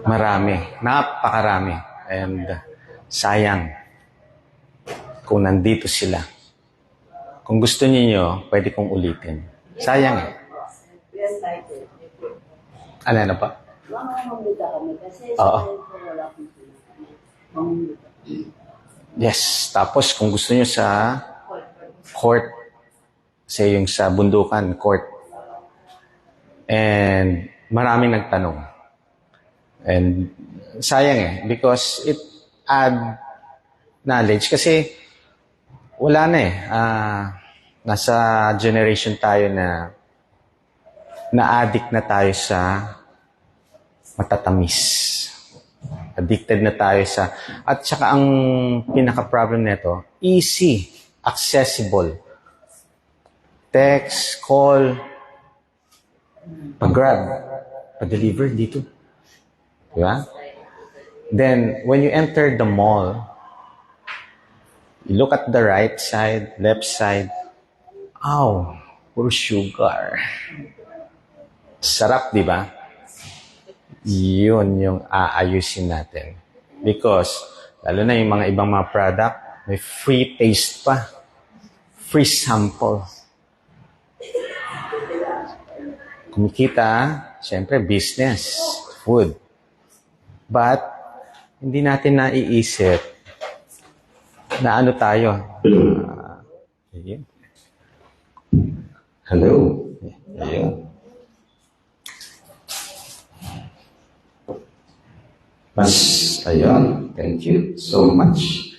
Marami. Napakarami. And sayang kung nandito sila. Kung gusto niyo, pwede kong ulitin. Sayang eh. Ano pa? Oo. Yes. Tapos, kung gusto niyo sa court, kasi yung sa bundukan, court. And maraming nagtanong. And sayang eh, because it add knowledge. Kasi wala na eh. Nasa generation tayo na na-addict na tayo sa matatamis. Addicted na tayo sa... At saka ang pinaka-problem nito, easy, accessible. Text, call, pag-grab, pag-deliver dito. Diba? Then, when you enter the mall, you look at the right side, left side, ow, puro sugar. Sarap, di ba? Yun yung aayusin natin. Because, lalo na yung mga ibang mga product, may free taste pa. Free sample. Kumikita, siyempre, business, food. But, hindi natin naiisip na ano tayo. Hello. Ayun. Mas, ayun. Thank you so much.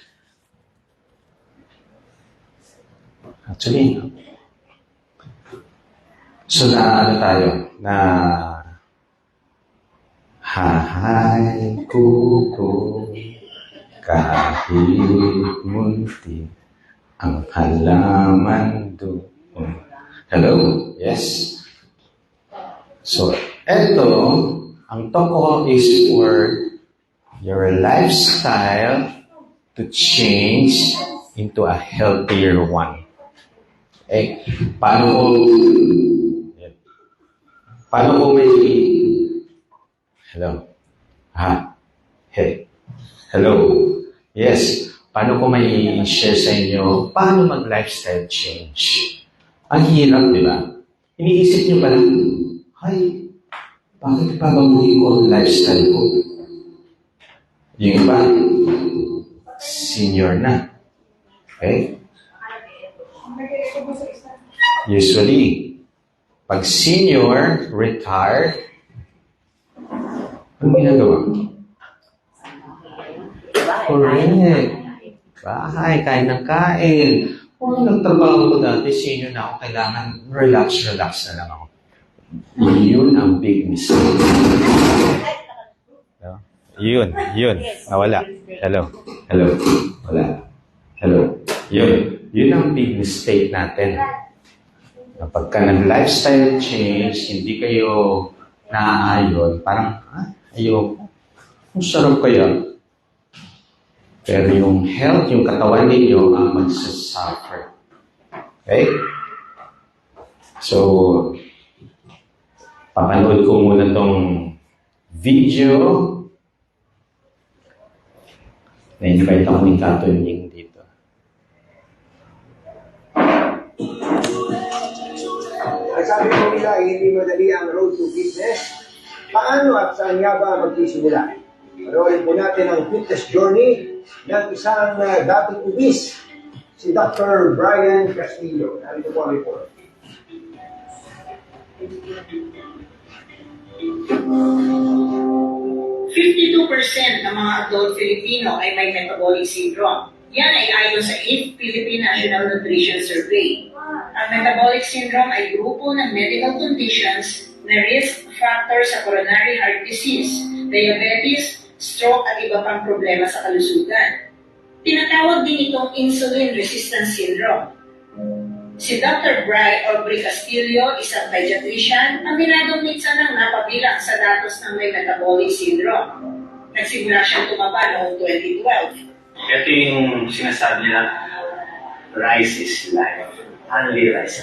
Actually, so na ano tayo? Na hahay kuko kahit munti ang halaman doon. Hello? Yes? So, eto, ang toko is for your lifestyle to change into a healthier one. Eh, paano ko may... Hello? Hey. Hello? Yes. Paano ko may share sa inyo paano mag-lifestyle change? Ang hirap, di ba? Iniisip nyo ba lang, hay, bakit babaguhin ko ang lifestyle ko? Yung iba, senior na. Okay? Usually, pag senior, retired, ano ginagawa? Correct. Bahay, kain ng kain. Kung nagtrabaho ko dati, senior na ako, kailangan relax na lang ako. Yun ang big mistake. No? Yun. Nawala. Hello. Wala. Hello. Yun ang big mistake natin. Kapag ka nag-lifestyle change, hindi kayo naaayon, parang, ayoko. Ang sarap kaya. Pero yung health, yung katawan ninyo, ang magsasuffer. Okay? So, papanood ko muna tong video. Na-invite ako ni Katon Ying dito. Ang sabi ko nila, hindi madali ang road to fitness. Paano at saan nga ba magsisimula? Panoorin po natin ang fitness journey ng isang dating ubis, si Dr. Brian Castillo. Narito po ang report. 52% ng mga adult Filipino ay may metabolic syndrome. Yan ay ayon sa 8th Philippine National Nutrition Survey. Ang metabolic syndrome ay grupo ng medical conditions na risk factor sa coronary heart disease, diabetes, stroke at iba pang problema sa kalusugan. Tinatawag din itong insulin resistance syndrome. Si Dr. Aubrey Castillo, isang pediatrician, ang minadong-minsan ang napabilang sa datos ng may metabolic syndrome. Nagsimula siyang tumaba noong 2012. Ito yung sinasabi nila, rice is life. Only rice.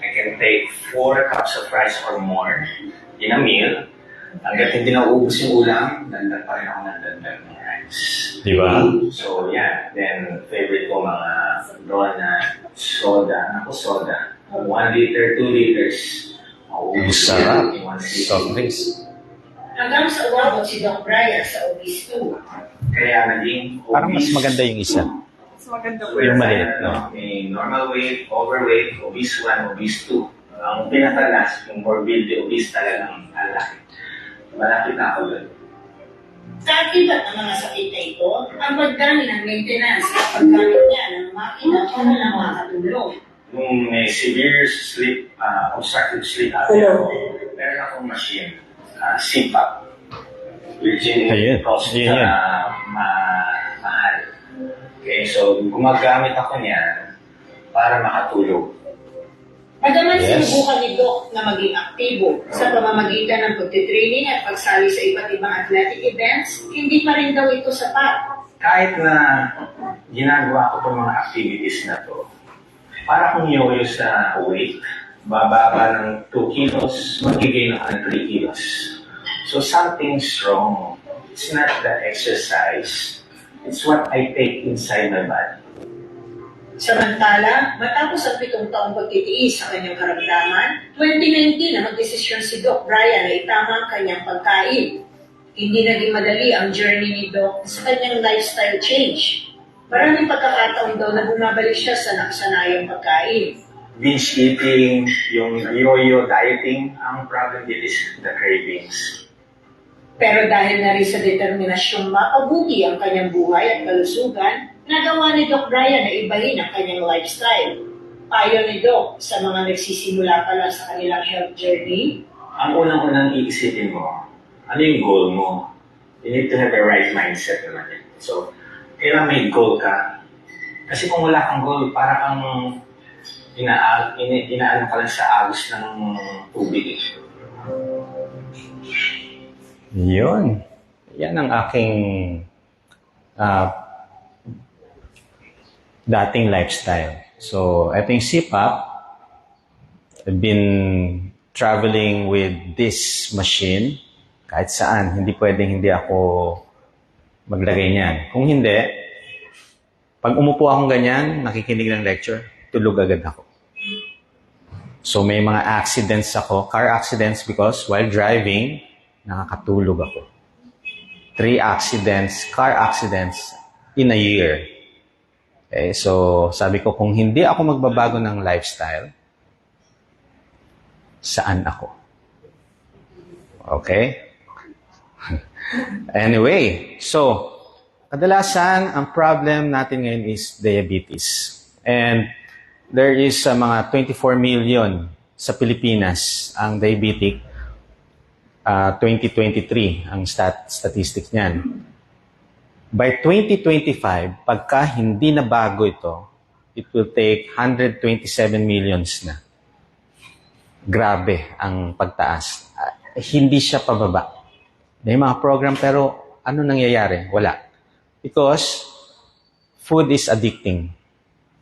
I can take 4 cups of rice or more in a meal. Hanggat hindi nauubos yung ulam, dandan pa rin ako ng dandan ng rice. Di ba? So, yeah. Then, favorite ko mga donut, soda. Ako, soda. 1 liter, 2 liters. Ang Mauubos sarap. in one sitting. Soft drinks. Hanggang sa umabot si Doc Brian sa obese 2. Kaya naging obese. Parang mas maganda yung isa. Mas maganda po Yung yun. maliit, no? May normal weight, overweight, obese 1, obese 2. Ang pinaka-last, yung morbidly obese talagang alaki. Malapit na ako doon. Kaakibat ng mga sakit na ito, ang pagdami ng maintenance at paggamit niya ng makina para lang makatulog. Nung may severe sleep, obstructive sleep apnea ako, meron akong machine, CPAP, which Ayun. cost Ayun yun. mahal. Okay, so gumagamit ako niyan para makatulog. Bagaman Yes. sinubukan ni Doc na maging aktibo sa pamamagitan ng pagtitraining at pagsali sa iba't ibang athletic events, hindi pa rin daw ito sapat. Kahit na ginagawa ko itong mga activities na to, para kung yoyo sa weight, bababa ng 2 kilos, magigain ako ng 3 kilos. So something's wrong. It's not the exercise. It's what I take inside my body. Samantala, matapos ang 7 taong pagtitiis sa kanyang karamdaman, 2019 na magdesisyon si Doc Brian na itama ang kanyang pagkain. Hindi naging madali ang journey ni Doc sa kanyang lifestyle change. Maraming pagkakataon daw na bumabalik siya sa nakasanayang pagkain. Binge eating, yung yo-yo dieting, ang problem dito is the cravings. Pero dahil na rin sa determinasyong mapabuti ang kanyang buhay at kalusugan, nagawa ni Doc Brian na ibahin ang kanyang lifestyle. Payo ni Doc sa mga nagsisimula pa lang sa kanilang health journey. Ang unang-unang iisipin mo, ano yung goal mo? You need to have a right mindset naman yun. So, kailangan may goal ka. Kasi kung wala kang goal, para kang inaano ka lang sa agos ng tubig. Yun. Yan ang aking dating lifestyle. So, ito yung CPAP. I've been traveling with this machine kahit saan. Hindi pwedeng hindi ako maglagay niyan. Kung hindi, pag umupo akong ganyan, nakikinig ng lecture, tulog agad ako. So, may mga accidents ako, car accidents because while driving, nakakatulog ako. 3 accidents, car accidents in a year. Okay, so sabi ko, kung hindi ako magbabago ng lifestyle, saan ako? Okay? Anyway, so, kadalasan, ang problem natin ngayon is diabetes. And there is mga 24 million sa Pilipinas ang diabetic. 2023 ang statistics niyan. By 2025, pagka hindi na bago ito, it will take 127 millions na. Grabe ang pagtaas. Hindi siya pababa. May mga program pero ano nangyayari? Wala. Because food is addicting.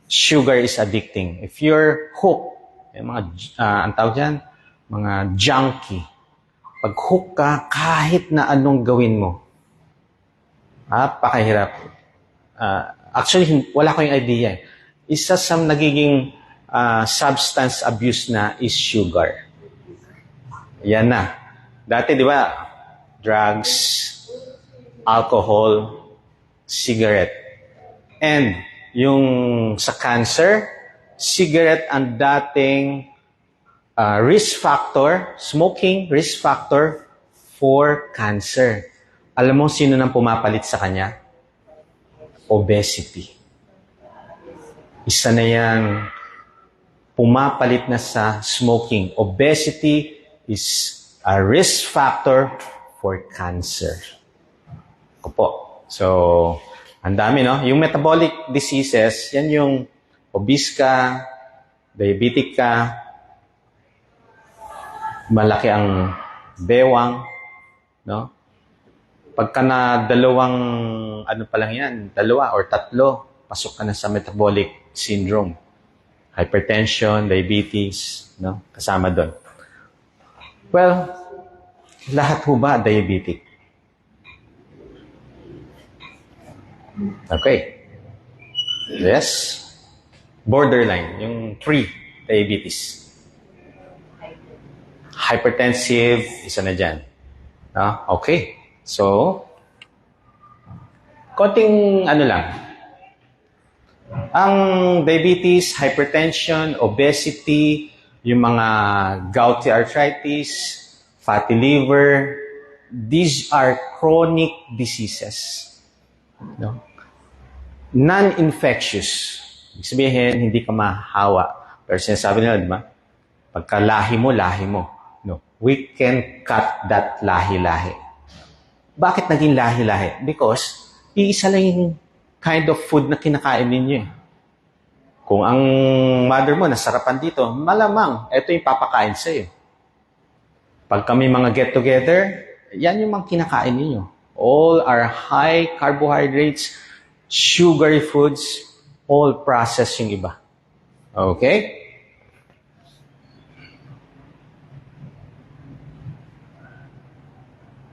Sugar is addicting. If you're hooked, may mga, ang tawag dyan, mga junkie. Pag hook ka, kahit na anong gawin mo, napakahirap. Actually, wala ko yung idea. Isa sa nagiging substance abuse na is sugar. Yan na. Dati, di ba, drugs, alcohol, cigarette. And yung sa cancer, cigarette ang dating risk factor, smoking risk factor for cancer. Alam mo sino nang pumapalit sa kanya? Obesity. Isa na yang pumapalit na sa smoking. Obesity is a risk factor for cancer. Opo. So, ang dami, no? Yung metabolic diseases, yan yung obese ka, diabetic ka, malaki ang bewang, no? Pagka na dalawang, ano pa lang yan, 2 or 3, pasok ka na sa metabolic syndrome. Hypertension, diabetes, no? Kasama doon. Well, Lahat ho ba diabetic? Okay. Yes. Borderline, yung pre-diabetes. Hypertensive, isa na dyan. Okay. So, konting ano lang. Ang diabetes, hypertension, obesity, yung mga gouty arthritis, fatty liver, these are chronic diseases. No? Non-infectious. Ibig sabihin, hindi ka mahahawa. Pero sinasabi nila, di ba? Pagka lahi mo. No? We can cut that lahi-lahi. Bakit naging lahi-lahi? Because, iisa lang yung kind of food na kinakain ninyo eh. Kung ang mother mo nasarapan dito, malamang, ito yung papakain sa'yo. Pag kami mga get-together, yan yung mga kinakain ninyo. All are high carbohydrates, sugary foods, all processed yung iba. Okay?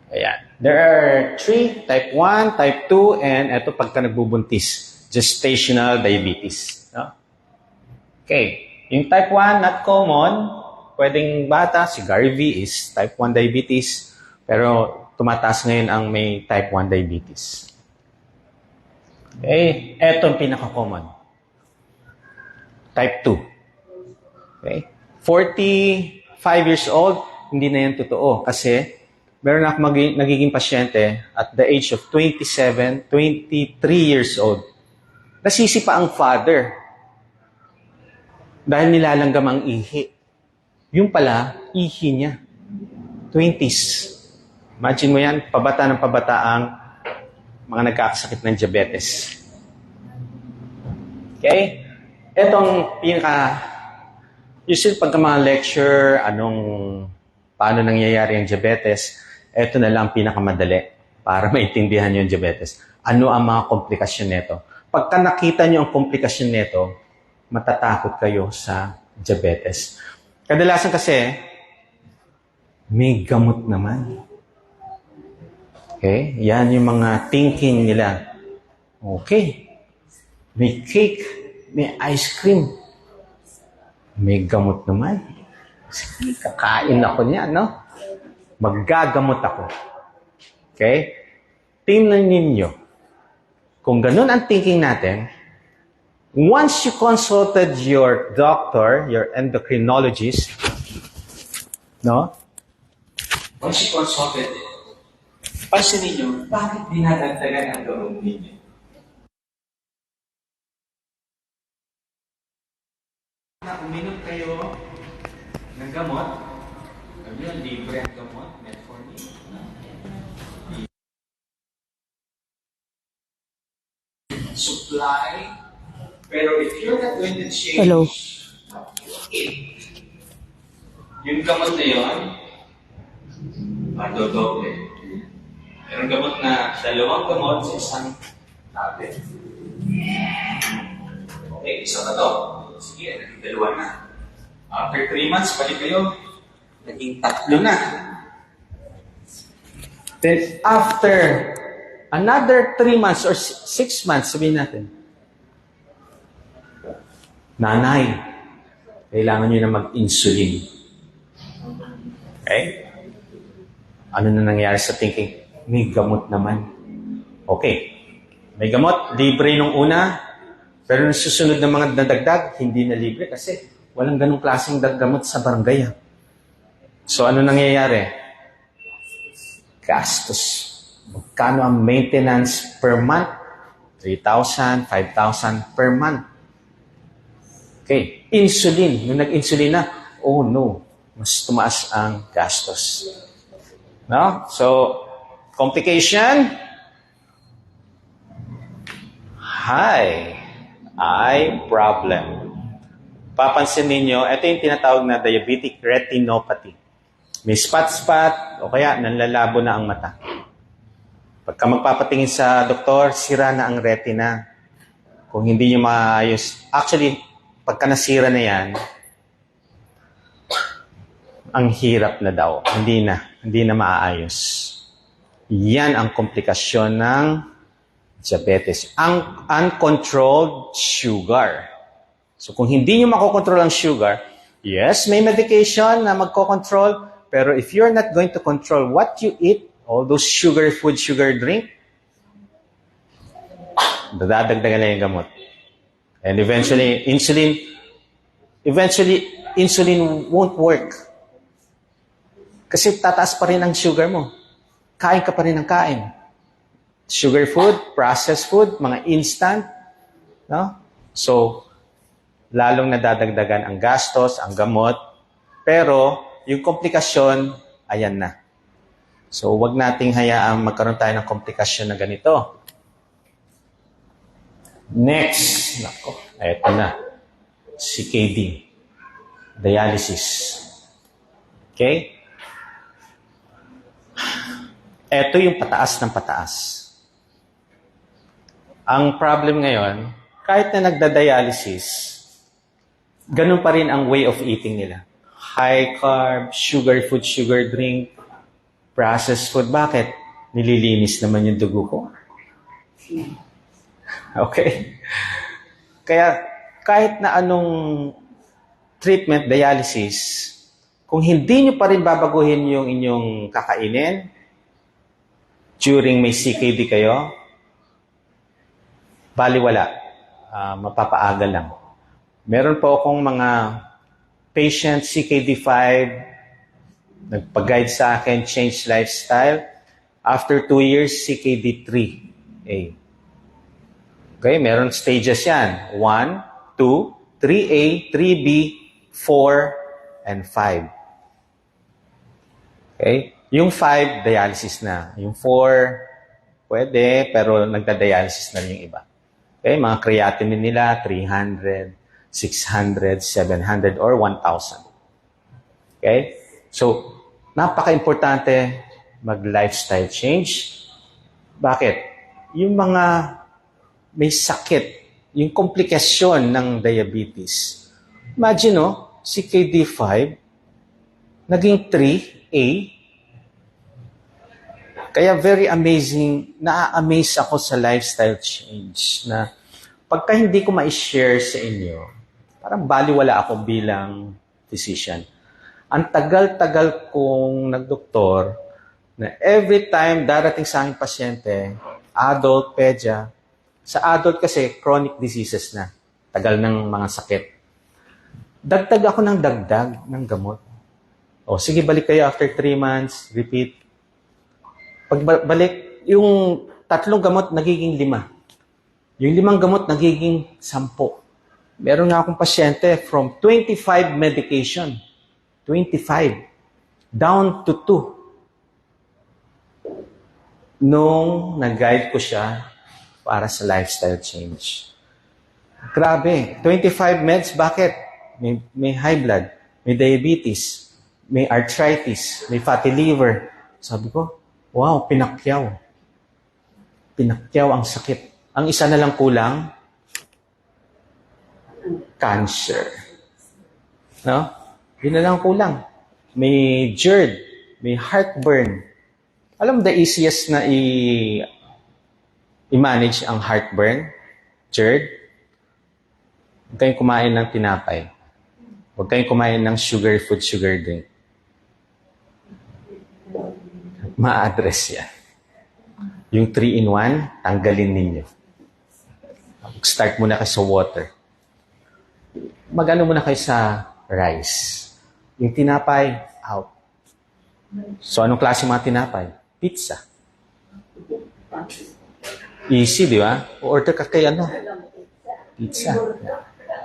Ayan. There are 3, type 1, type 2, and ito pagka nagbubuntis, gestational diabetes. No? Okay. Yung type 1, not common. Pwedeng bata, si Gary V is type 1 diabetes, pero tumataas ngayon ang may type 1 diabetes. Okay, eto ang pinaka-common. Type 2. Okay, 45 years old, hindi na yan totoo kasi meron ako nagiging pasyente at the age of 27, 23 years old. Nasisi pa ang father dahil nilalanggam ang ihi. Yung pala, ihi niya. 20s. Imagine mo yan, pabata ng pabata ang mga nagkakasakit ng diabetes. Okay? Etong usually pagka mga lecture, paano nangyayari ang diabetes, eto na lang pinakamadali para maintindihan yung diabetes. Ano ang mga komplikasyon nito? Pagka nakita nyo ang komplikasyon nito, matatakot kayo sa diabetes. Kadalasan kasi, may gamot naman. Okay? Yan yung mga thinking nila. Okay. May cake, may ice cream, may gamot naman. Sige, kakain ako niya, no? Maggagamot ako. Okay? Tingnan ninyo. Kung ganun ang thinking natin, once you consulted your doctor, your endocrinologist, no? Once you consulted, pansin ninyo, bakit dinadagdagan ang loob ninyo? Uminom kayo ng gamot, yun, libre ang gamot, metformin. Supply. Pero if you're not going to change, Hello. yung gamot na yun, madodoble. Merong gamot na dalawang gamot sa isang tablet. Okay, isa na to. Sige, naging dalawa na. After 3 months, balik kayo. Naging 3 na. Then after another 3 months or 6 months, sabihin natin, nanay, kailangan nyo na mag-insulin. Okay? Ano na nangyari sa thinking? May gamot naman. Okay. May gamot, libre nung una, pero nung susunod na mga nadagdag, hindi na libre kasi walang ganong klaseng gamot sa barangay. So ano nangyayari? Gastos. Magkano ang maintenance per month? 3,000, 5,000 per month. Okay. Insulin. Nung nag-insulin na, oh no, mas tumaas ang gastos. No? So, complication? Eye problem. Papansin ninyo, ito yung tinatawag na diabetic retinopathy. May spot-spot o kaya nanlalabo na ang mata. Pagka magpapatingin sa doktor, sira na ang retina. Kung hindi nyo maayos. Actually, pagka nasira na yan, ang hirap na daw. Hindi na. hindi na maaayos. Yan ang komplikasyon ng diabetes. Ang uncontrolled sugar. So kung hindi nyo makokontrol ang sugar, yes, may medication na magkocontrol, pero if you're not going to control what you eat, all those sugar food, sugar drink, dadagdagan na yung gamot. And eventually, insulin won't work. Kasi tataas pa rin ang sugar mo. Kain ka pa rin ng kain. Sugar food, processed food, mga instant. No? So, lalong nadadagdagan ang gastos, ang gamot. Pero, yung komplikasyon, ayan na. So, wag nating hayaang magkaroon tayo ng komplikasyon na ganito. Next. Nako, eto na. CKD. Dialysis. Okay? Ito yung pataas ng pataas. Ang problem ngayon, kahit na nagda-dialysis, ganun pa rin ang way of eating nila. High carb, sugar food, sugar drink, processed food. Bakit? Nililinis naman yung dugo ko. Okay? Kaya kahit na anong treatment, dialysis, kung hindi nyo pa rin babaguhin yung inyong kakainin, during may CKD kayo, baliwala. Mapapaagal lang. Meron po akong mga patient CKD5, nagpag-guide sa akin, change lifestyle. After 2 years, CKD3A. Okay, meron stages yan. 1, 2, 3A, 3B, 4, and 5. Okay? Yung 5, dialysis na. Yung 4, pwede, pero nagda-dialysis na rin yung iba. Okay? Mga creatinine nila, 300, 600, 700, or 1,000. Okay? So, napaka-importante mag-lifestyle change. Bakit? Yung mga may sakit, yung komplikasyon ng diabetes. Imagine, no? CKD5, naging 3A. Kaya very amazing, na-amaze ako sa lifestyle change na pagka hindi ko ma-share sa inyo, parang baliwala ako bilang physician. Ang tagal-tagal kong nagdoktor na every time darating sa aking pasyente, adult, pedia, sa adult kasi chronic diseases na, tagal ng mga sakit. Dagdag ako ng dagdag ng gamot. O sige, balik kayo after 3 months, repeat. Pagbalik, yung 3 gamot nagiging 5. Yung 5 gamot nagiging 10. Meron nga akong pasyente from 25 medication, 25, down to 2. Nung nag-guide ko siya para sa lifestyle change. Grabe, 25 meds, bakit? May high blood, may diabetes, may arthritis, may fatty liver. Sabi ko, wow, pinakyaw. Pinakyaw ang sakit. Ang isa na lang kulang, cancer. No? Yun na lang kulang. May GERD, may heartburn. Alam mo, the easiest na i-manage ang heartburn, GERD, huwag kayong kumain ng tinapay. Huwag kayong kumain ng sugar food, sugar drink. Ma-address yan. Yung 3-in-1, tanggalin ninyo. Start muna kayo sa water. Mag-ano muna kayo sa rice. Yung tinapay, out. So, anong klase mga tinapay? Pizza. Easy, di ba? O-order ka kay ano? Pizza.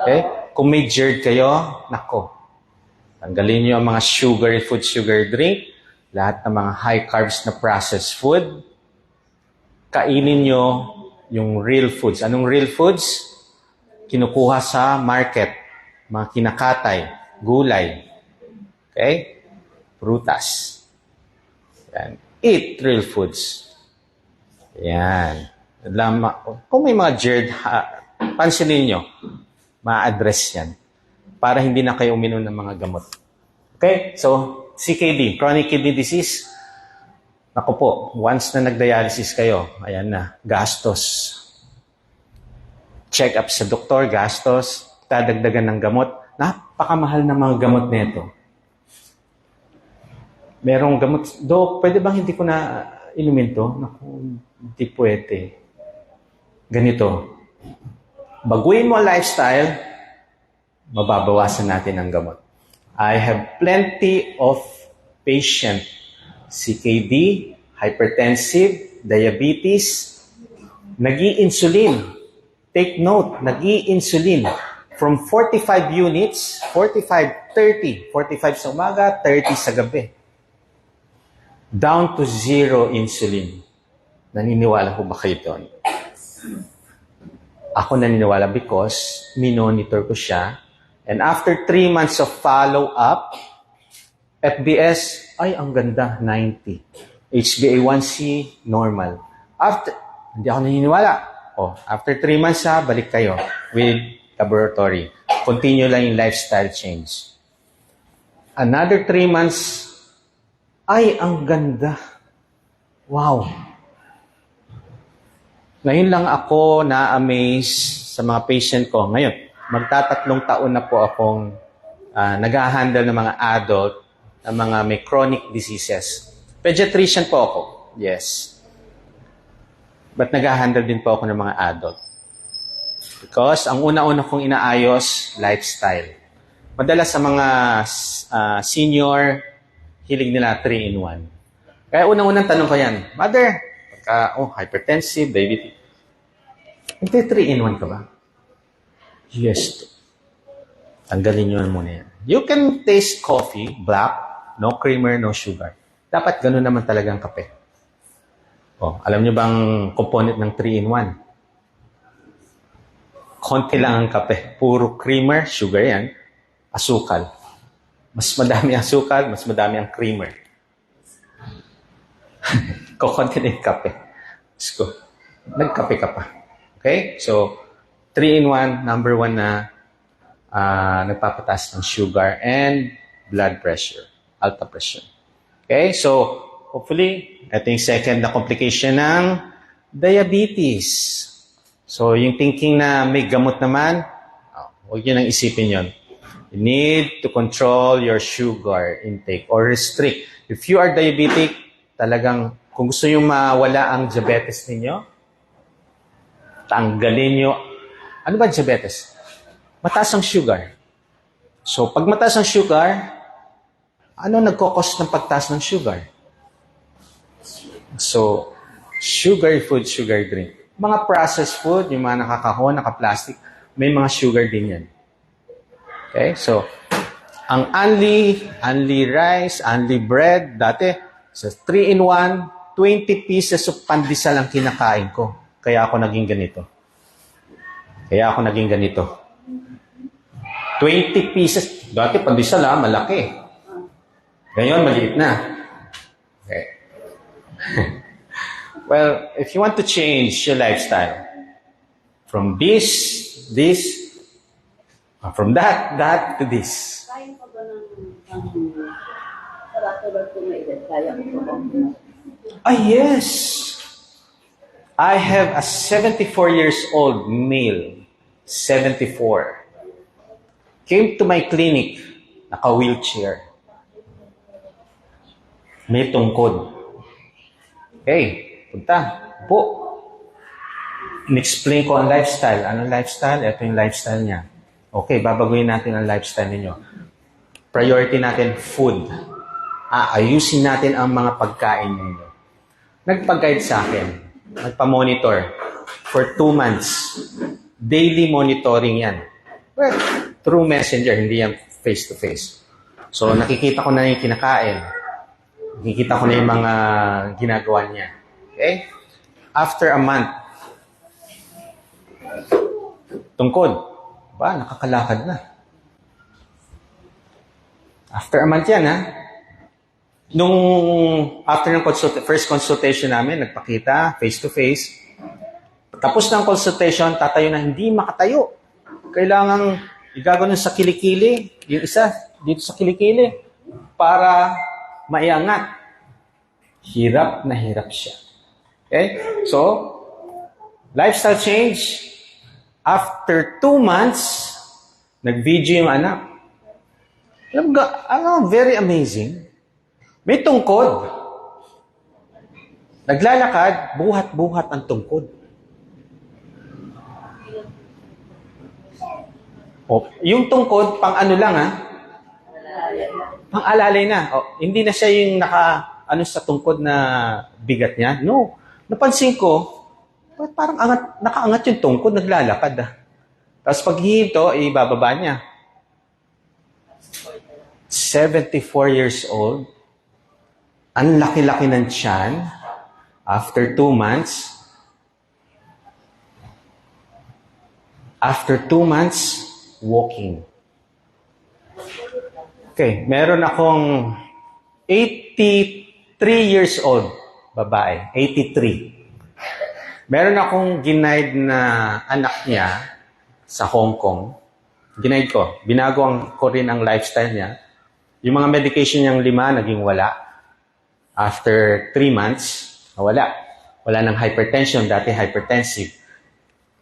Okay? Kung may GERD kayo, nako. Tanggalin nyo ang mga sugar food, sugar drink, lahat ng mga high carbs na processed food. Kainin nyo yung real foods. Anong real foods? Kinukuha sa market. Mga kinakatay, gulay. Okay? Prutas. Yan. Eat real foods. Yan. Kung may mga GERD, pansinin nyo, ma-address yan para hindi na kayo uminom ng mga gamot. Okay? So, CKD, chronic kidney disease. Naku po, once na nag-dialysis kayo, ayan na, gastos. Check-up sa doktor, gastos, dadagdagan ng gamot. Napakamahal ng mga gamot nito. Merong gamot, Dok, pwede bang hindi ko na inumin to? Naku, hindi pwede. Ganito, baguhin mo ang lifestyle, mababawasan natin ang gamot. I have plenty of patient CKD, hypertensive, diabetes, nag-i-insulin. Take note, nag-i-insulin. From 45 units, 45, 30. 45 sa umaga, 30 sa gabi. Down to 0 insulin. Naniniwala ko ba kayo doon? Ako naniniwala because minonitor ko siya. And after 3 months of follow-up, FBS, ay, ang ganda, 90. HbA1c, normal. Hindi ako naniniwala. After 3 months balik kayo with laboratory. Continue lang yung lifestyle change. Another 3 months, ay, ang ganda. Wow. Ngayon lang ako na-amaze sa mga patient ko. Ngayon, magtatatlong taon na po akong nag-handle ng mga adult ng mga may chronic diseases. Pediatrician po ako. Yes. But nag-handle din po ako ng mga adult. Because ang una-una kong inaayos, lifestyle. Madalas sa mga senior, hilig nila 3-in-1. Kaya unang-unang tanong ko yan, Mother, hypertensive, diabetes. Hindi 3-in-1 ka ba? Yes. Tanggalin nyo muna yan. You can taste coffee, black, no creamer, no sugar. Dapat ganun naman talagang kape. Alam nyo bang component ng 3-in-1? Konti lang ang kape. Puro creamer, sugar yan. Asukal. Mas madami ang asukal, mas madami ang creamer. Kukunti na yung kape. Nagkape ka pa. Okay? So, 3-in-1, number 1 na nagpapataas ng sugar and blood pressure, alta pressure. Okay? So, hopefully, ito yung second na complication ng diabetes. So, yung thinking na may gamot naman, huwag yun ang isipin yun. You need to control your sugar intake or restrict. If you are diabetic, talagang kung gusto nyo mawala ang diabetes ninyo, tanggalin nyo. Ano ba diabetes? Mataas ang sugar. So, pag mataas ang sugar, ano nagkakos ng pagtaas ng sugar? So, sugar food, sugar drink. Mga processed food, yung mga nakakahon, naka-plastic, may mga sugar din yan. Okay? So, ang only rice, only bread, dati, sa 3-in-1, 20 pieces of pandesal ang kinakain ko. Kaya ako naging ganito. 20 pieces. Dati pandesal malaki. Ngayon, maliit na. Okay. Well, if you want to change your lifestyle, from from that to this. Kaya pa ba ng sarap-sarap kung may edad? Kaya pa ba? Yes. I have a 74 years old male. 74. Came to my clinic, naka-wheelchair. May tungkod. Okay, punta. Po. In-explain ko ang lifestyle. Anong lifestyle? Ito yung lifestyle niya. Okay, babaguhin natin ang lifestyle ninyo. Priority natin, food. Ayusin natin ang mga pagkain ninyo. Nagpag-guide sa akin. Nagpa-monitor for 2 months. Daily monitoring yan. Well, through messenger, hindi yan face-to-face. So, nakikita ko na yung kinakain. Nakikita ko na yung mga ginagawa niya. Okay? After a month, tungkod. Nakakalakad na. After a month yan, After ng first consultation namin, nagpakita, face-to-face. Tapos ng consultation, tatayo na hindi makatayo. Kailangang igaganon sa kilikili, yung isa, dito sa kilikili, para maiangat. Hirap na hirap siya. Okay? So, lifestyle change. After 2 months, nag-video yung anak. Very amazing. May tungkod. Naglalakad, buhat-buhat ang tungkod. Yung tungkod, pang ano lang pang alalay na. Hindi na siya yung sa tungkod na bigat niya. No. Napansin ko, parang nakaangat yung tungkod, naglalakad Tapos pag hihinto, ibababa niya. 74 years old. Ang laki-laki ng tiyan. After 2 months. After 2 months, walking. Okay, meron akong 83 years old babae. 83. Meron akong ginaid na anak niya sa Hong Kong. Ginaid ko. Binago ko rin ang lifestyle niya. Yung mga medication niyang 5, naging wala. After 3 months, wala. Wala ng hypertension. Dati hypertensive.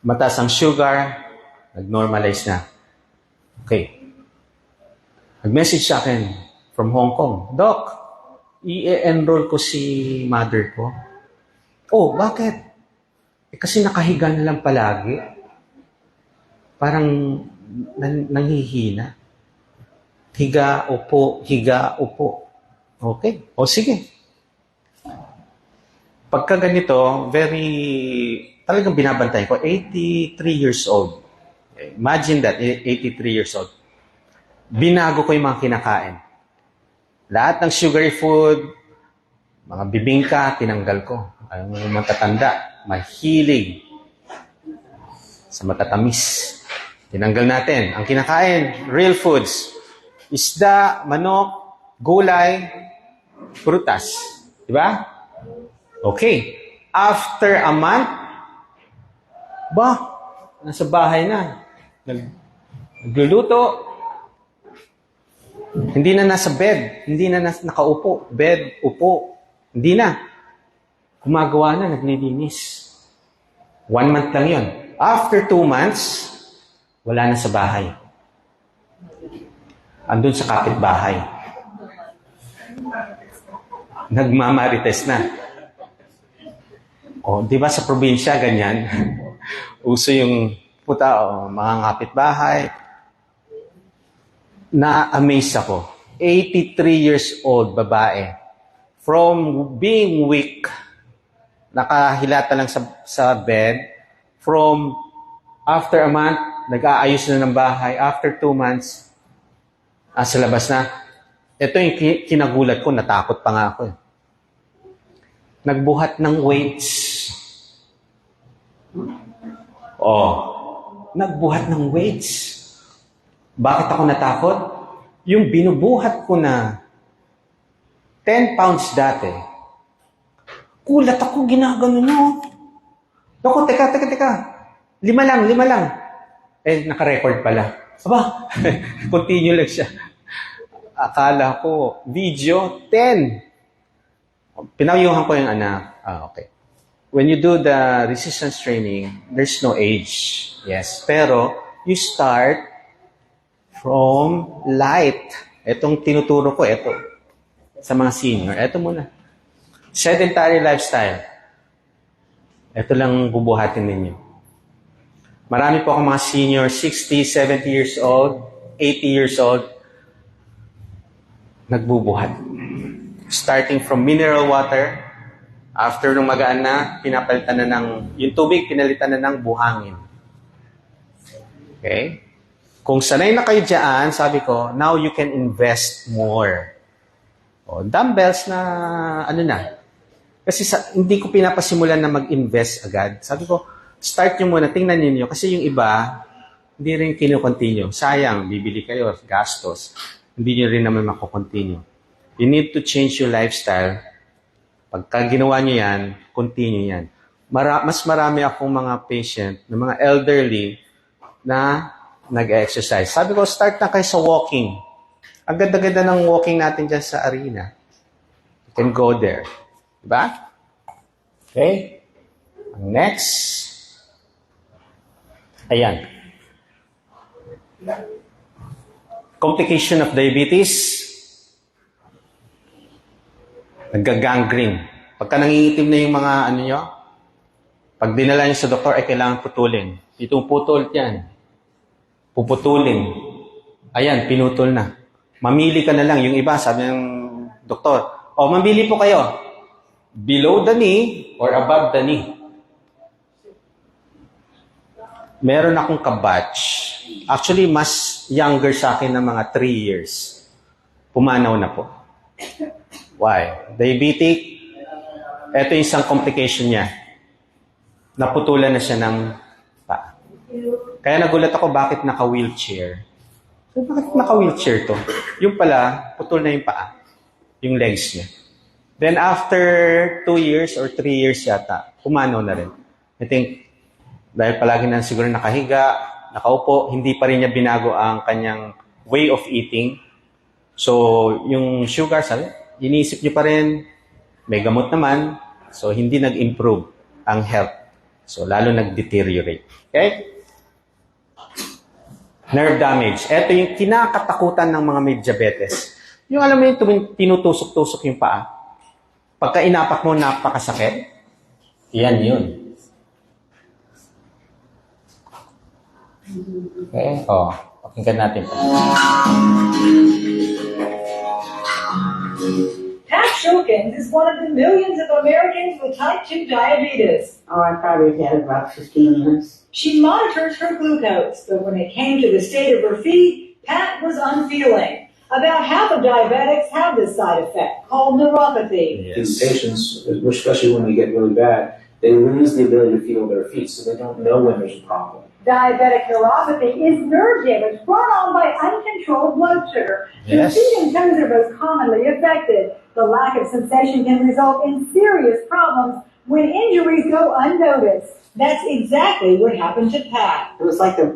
Mataas ang sugar, nag-normalize na. Okay. Nag-message sa akin from Hong Kong, Doc, i-enroll ko si mother ko. Oh, bakit? Kasi nakahiga na lang palagi. Parang nanghihina. Higa, upo, higa, upo. Okay. O sige. Pagka ganito, talagang binabantay ko. 83 years old. Imagine that, 83 years old. Binago ko yung mga kinakain. Lahat ng sugary food, mga bibingka, tinanggal ko. Ang mga matatanda, mahilig sa matatamis. Tinanggal natin. Ang kinakain, real foods. Isda, manok, gulay, prutas. Diba? Okay. After a month, nasa bahay na. Nagluluto. Hindi na nasa bed. Hindi na nakaupo. Bed, upo. Hindi na. Gumagawa na, naglilinis. 1 month lang yun. After 2 months, wala na sa bahay. Andun sa kapitbahay. Nagmamarites na. Di ba sa probinsya, ganyan? Uso yung mga kapitbahay. Na-amaze ako. 83 years old, babae. From being weak, nakahilata lang sa bed, from after a month, nag-aayos na ng bahay. After 2 months, sa labas na. Ito yung kinagulat ko, natakot pa nga ako. Nagbuhat ng weights. Nagbuhat ng weights. Bakit ako natakot? Yung binubuhat ko na 10 pounds dati, kulat ako, ginagano nyo. Naku, teka. 5 lang. Naka-record pala. Aba, continue lang siya. Akala ko, video, 10. Pinayuhan ko yung anak. Okay. When you do the resistance training, there's no age. Yes. Pero, you start from light. Itong tinuturo ko, ito. Sa mga senior. Ito muna. Sedentary lifestyle. Ito lang bubuhatin ninyo. Marami po akong mga senior, 60, 70 years old, 80 years old, nagbubuhat. Starting from mineral water, after nung magaan na, pinapalitan na yung tubig, pinalitan na ng buhangin. Okay? Kung sanay na kayo dyan, sabi ko, now you can invest more. Dumbbells na, Kasi hindi ko pinapasimulan na mag-invest agad. Sabi ko, start nyo muna, tingnan niyo kasi yung iba, hindi rin kino-continue. Sayang, bibili kayo, gastos. Hindi nyo rin naman mako-continue. You need to change your lifestyle. Pagka ginawa nyo yan, continue yan. Mas marami akong mga patient, na mga elderly, na nag-exercise. Sabi ko, start na kayo sa walking. Ang ganda-ganda ng walking natin dyan sa arena. can go there. Diba? Okay? Next. Ayan. Complication of diabetes. Nagga-gangrene. Pagka nangingitim na yung mga ano nyo, pag dinala nyo sa doktor, ay kailangan putulin. Itong putol yan. Puputulin. Ayan, pinutol na. Mamili ka na lang. Yung iba, sabi ng doktor, mamili po kayo. Below the knee or above the knee. Meron akong kabatch. Actually, mas younger sa akin ng mga 3 years. Pumanaw na po. Why? Diabetic. Ito yung isang complication niya. Naputulan na siya ng paa. Kaya nagulat ako bakit naka-wheelchair. So, bakit naka-wheelchair to? Yung pala, putol na yung paa. Yung legs niya. Then after 2 years or 3 years yata, pumanaw na rin. I think, dahil palagi na siguro nakahiga, nakaupo, hindi pa rin niya binago ang kanyang way of eating. So, yung sugar, iniisip niyo pa rin, may gamot naman, so hindi nag-improve ang health. So, lalo nag-deteriorate. Okay? Nerve damage. Ito yung kinakatakutan ng mga may diabetes. Yung alam mo yung tinutusok-tusok yung paa. Pagka inapak mo, napakasakit. Yan yun. Okay? Pakinggan natin. Pat Shulkins is one of the millions of Americans with type 2 diabetes. Oh, I probably had about 15 years. She monitors her glucose, but when it came to the state of her feet, Pat was unfeeling. About half of diabetics have this side effect, called neuropathy. These patients, especially when they get really bad, they lose the ability to feel their feet, so they don't know when there's a problem. Diabetic neuropathy is nerve damage brought on by uncontrolled blood sugar. Your Yes. feet and toes are most commonly affected. The lack of sensation can result in serious problems when injuries go unnoticed. That's exactly what happened to Pat. It was like a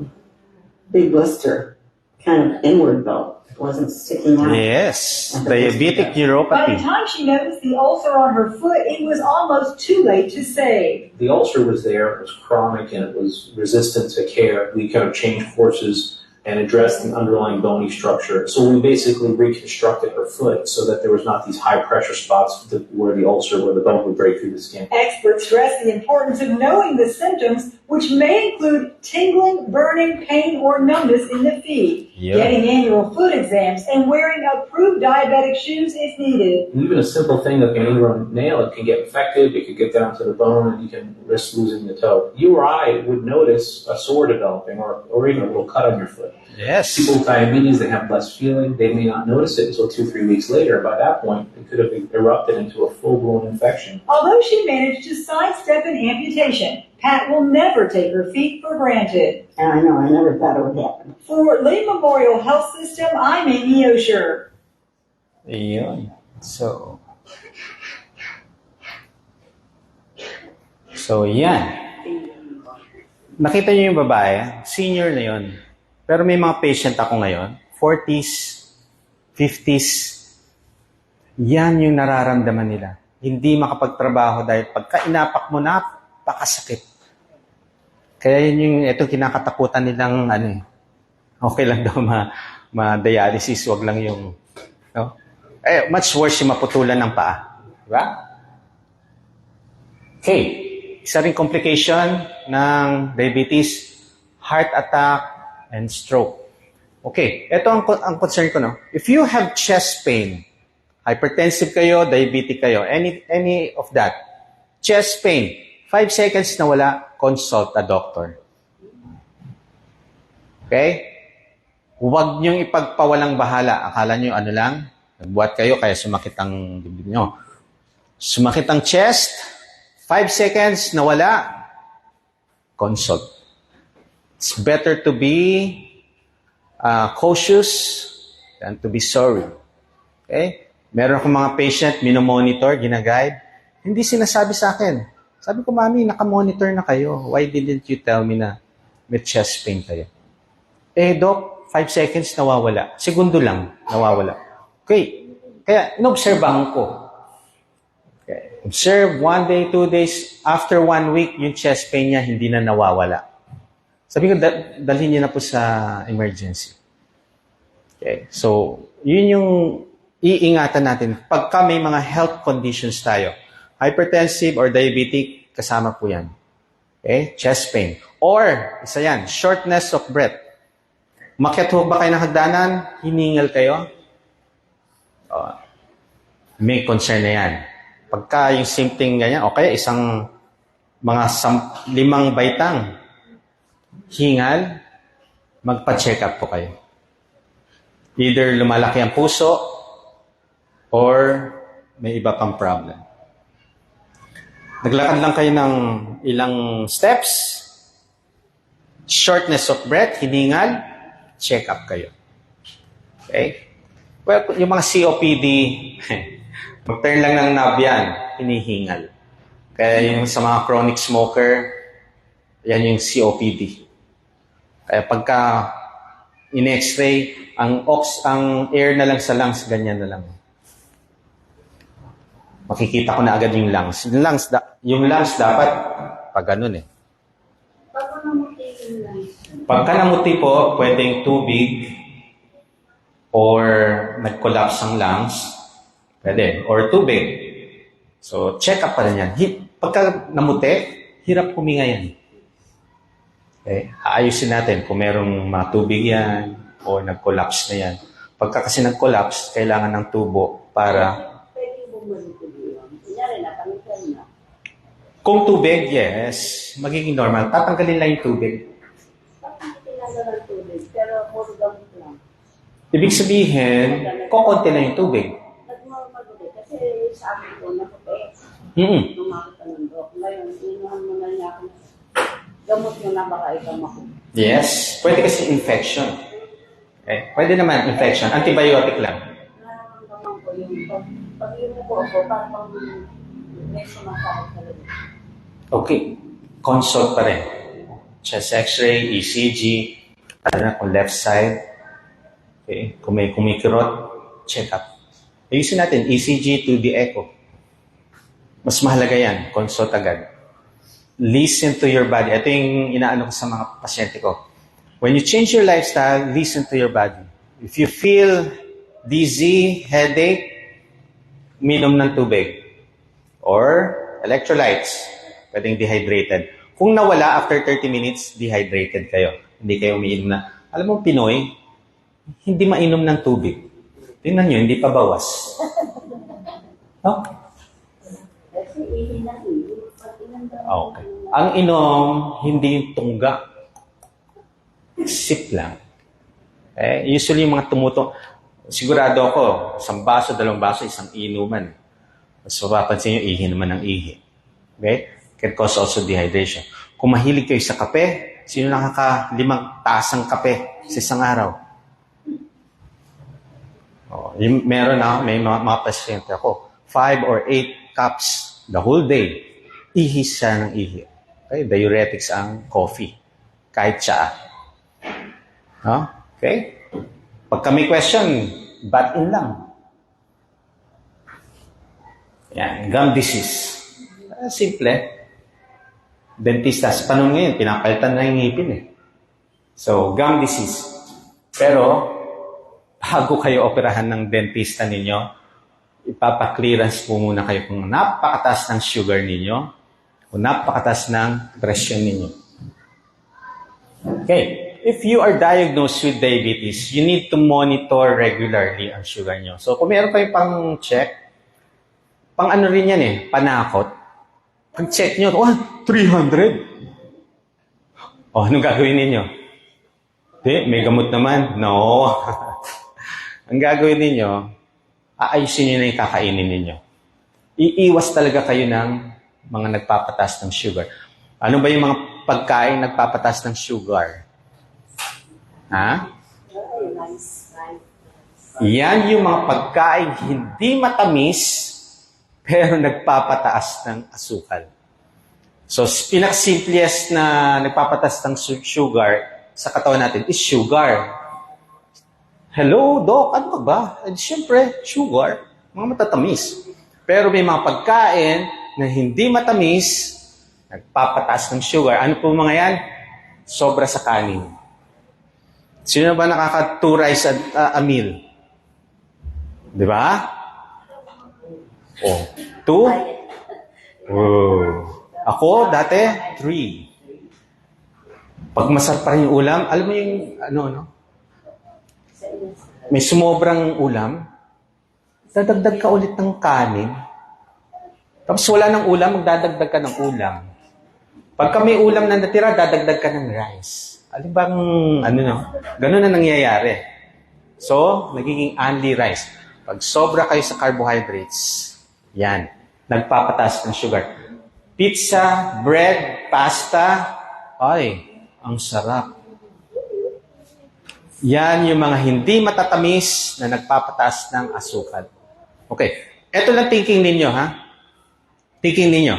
big blister, kind of inward though. It wasn't sticking out. Yes. Diabetic By the neuropathy. time she noticed the ulcer on her foot, it was almost too late to save. The ulcer was there, it was chronic, and it was resistant to care. We kind of changed courses and addressed the underlying bony structure. So we basically reconstructed her foot so that there was not these high pressure spots where the ulcer, where the bone would break through the skin. Experts stress the importance of knowing the symptoms, which may include tingling, burning, pain, or numbness in the feet. Yeah. Getting annual foot exams and wearing approved diabetic shoes is needed. And even a simple thing like an ingrown nail, it can get infected, it could get down to the bone, and you can risk losing the toe. You or I would notice a sore developing or even a little cut on your foot. Yes. People with diabetes, they have less feeling. They may not notice it until 2-3 weeks later. By that point, it could have erupted into a full-blown infection. Although she managed to sidestep an amputation, Pat will never take her feet for granted. And I know, I never thought it would happen. For Lee Memorial Health System, I'm Amy Osher. Ayun. So, yan. Nakita niyo yung babae, senior na yun. Pero may mga patient ako ngayon, 40s, 50s, yan yung nararamdaman nila. Hindi makapagtrabaho dahil pagka inapak mo, napakasakit. Kaya yun yung itong kinakatakutan nilang okay lang daw ma-dialysis, wag lang yung much worse yung maputulan ng paa. Diba? Okay. Isa ring complication ng diabetes, heart attack, and stroke. Okay. Ito ang concern ko, no? If you have chest pain, hypertensive kayo, diabetic kayo, any of that, chest pain, 5 seconds na wala, consult a doctor. Okay? Huwag niyong ipagpawalang bahala. Akala niyo lang, nagbuhat kayo kaya sumakit ang dibdib niyo. Sumakit ang chest, 5 seconds na wala, consult. It's better to be cautious than to be sorry. Okay? Meron akong mga patient, minomonitor, ginaguide. Hindi sinasabi sa akin. Sabi ko, Mami, nakamonitor na kayo. Why didn't you tell me na may chest pain kayo? Doc, 5 seconds nawawala. Segundo lang, nawawala. Okay. Kaya, inobserbahan ko. Observe 1 day, 2 days, after 1 week, yung chest pain niya hindi na nawawala. Sabi ko, dalhin niyo na po sa emergency. Okay? So, yun yung iingatan natin. Pagka may mga health conditions tayo, hypertensive or diabetic, kasama po yan. Okay? Chest pain. Or, isa yan, shortness of breath. Umakyat ho ba kayo ng hagdanan? Hiningal kayo? May concern na yan. Pagka yung same thing ganyan, o kaya isang mga 5 baitang hingal, magpa-check up po kayo. Either lumalaki ang puso or may iba pang problem. Naglakad lang kayo ng ilang steps, shortness of breath, hiningal, check up kayo. Okay? Well, yung mga COPD, mag-turn lang ng knob yan, hinihingal. Kaya yung sa mga chronic smoker, yan yung COPD. Kaya pagka in-x-ray, ang air na lang sa lungs, ganyan na lang. Makikita ko na agad yung lungs. Yung lungs dapat pag ganun eh. Pag namuti yung lang. Pagka namuti po, pwedeng tubig or nag-collapse ang lungs. Pwede. Or tubig. So, check up pa rin yan. Pagka namuti, hirap huminga yan. Okay? Aayusin natin kung merong mga tubig yan o nag-collapse na yan. Pagka kasi nag-collapse, kailangan ng tubo para... Pwede bumalik ko yun. Kunyari, natanggal na. Kung tubig, yes, magiging normal. Tatanggalin lang yung tubig. Bakit tinanggal ang tubig? Pero puro gamot lang. Ibig sabihin, kukunti lang yung tubig. Nag-normal ulit. Kasi sa akin ko, nakupe. Mm-mm. Lumakot ka ng doc. Ngayon, inuhan mo na niya ako. Gamot nyo na baka ikaw makuha. Yes. Pwede kasi infection. Eh, pwede naman infection. Antibiotic lang. Nararamdaman ko yung pag inupo ako, parang may sumasakit talaga. Okay. Consult pa rin. Chest x-ray, ECG, kung left side. Okay. Kung may kumikirot, check up. Ayusin natin, ECG to the echo. Mas mahalaga yan. Consult agad. Listen to your body. Ito yung inaano ko sa mga pasyente ko. When you change your lifestyle, listen to your body. If you feel dizzy, headache, uminom ng tubig. Or electrolytes. Pwedeng dehydrated. Kung nawala after 30 minutes, dehydrated kayo. Hindi kayo umiinom na. Alam mo, Pinoy, hindi mainom ng tubig. Tingnan nyo, hindi pa bawas. No? Kasi ihin na ihin. Pag inandang Okay. Ang inom, hindi yung tungga. Sip lang. Eh, usually yung mga tumutong, sigurado ako, 1 baso, 2 baso, isang inuman. Mas mapapansin nyo, ihi naman ng ihi. Okay? Can cause also dehydration. Kung mahilig kayo sa kape, sino nakaka-5 tasang kape sa isang araw? Meron na, may mga pasyente ako, 5 or 8 cups the whole day. Ihi siya ng ihi. Okay? Diuretics ang coffee. Kahit tsaa. Okay? Pagka may question, bat in lang. Yan, gum disease. Simple. Dentista, sa panahon ngayon, pinapalitan na yung ngipin eh. So, gum disease. Pero, bago kayo operahan ng dentista ninyo, ipapaklearance po muna kayo kung napakataas ng sugar ninyo o napakataas ng presyon ninyo. Okay. If you are diagnosed with diabetes, you need to monitor regularly ang sugar nyo. So, kung meron kayong pang-check, pang-ano rin yan eh, panakot. Pag-check nyo, 300. Oh, anong gagawin ninyo? May gamot naman. No. Ang gagawin ninyo, aayusin nyo na yung kakainin ninyo. Iiwas talaga kayo ng mga nagpapatas ng sugar. Ano ba yung mga pagkain nagpapatas ng sugar? Ha? Yan yung mga pagkain hindi matamis pero nagpapataas ng asukal. So, pinaka-simplest na nagpapataas ng sugar sa katawan natin is sugar. Hello, Doc, ano ka ba? Siyempre, sugar. Mga matatamis. Pero may mga pagkain na hindi matamis, nagpapataas ng sugar. Ano po mga yan? Sobra sa kanin. Sino ba nakaka 2 rice a meal? Di ba? Oh, 2? Oh. Ako, dati, 3. Pag masarap pa rin yung ulam, alam mo yung, may sumobrang ulam, dadagdag ka ulit ng kanin. Tapos wala ng ulam, magdadagdag ka ng ulam. Pagka may ulam na natira, dadagdag ka ng rice. Alam bang, ganun na nangyayari. So, nagiging only rice. Pag sobra kayo sa carbohydrates, yan, nagpapataas ng sugar. Pizza, bread, pasta, ay, ang sarap. Yan yung mga hindi matatamis na nagpapataas ng asukal. Okay, eto lang thinking ninyo, ha? Thinking ninyo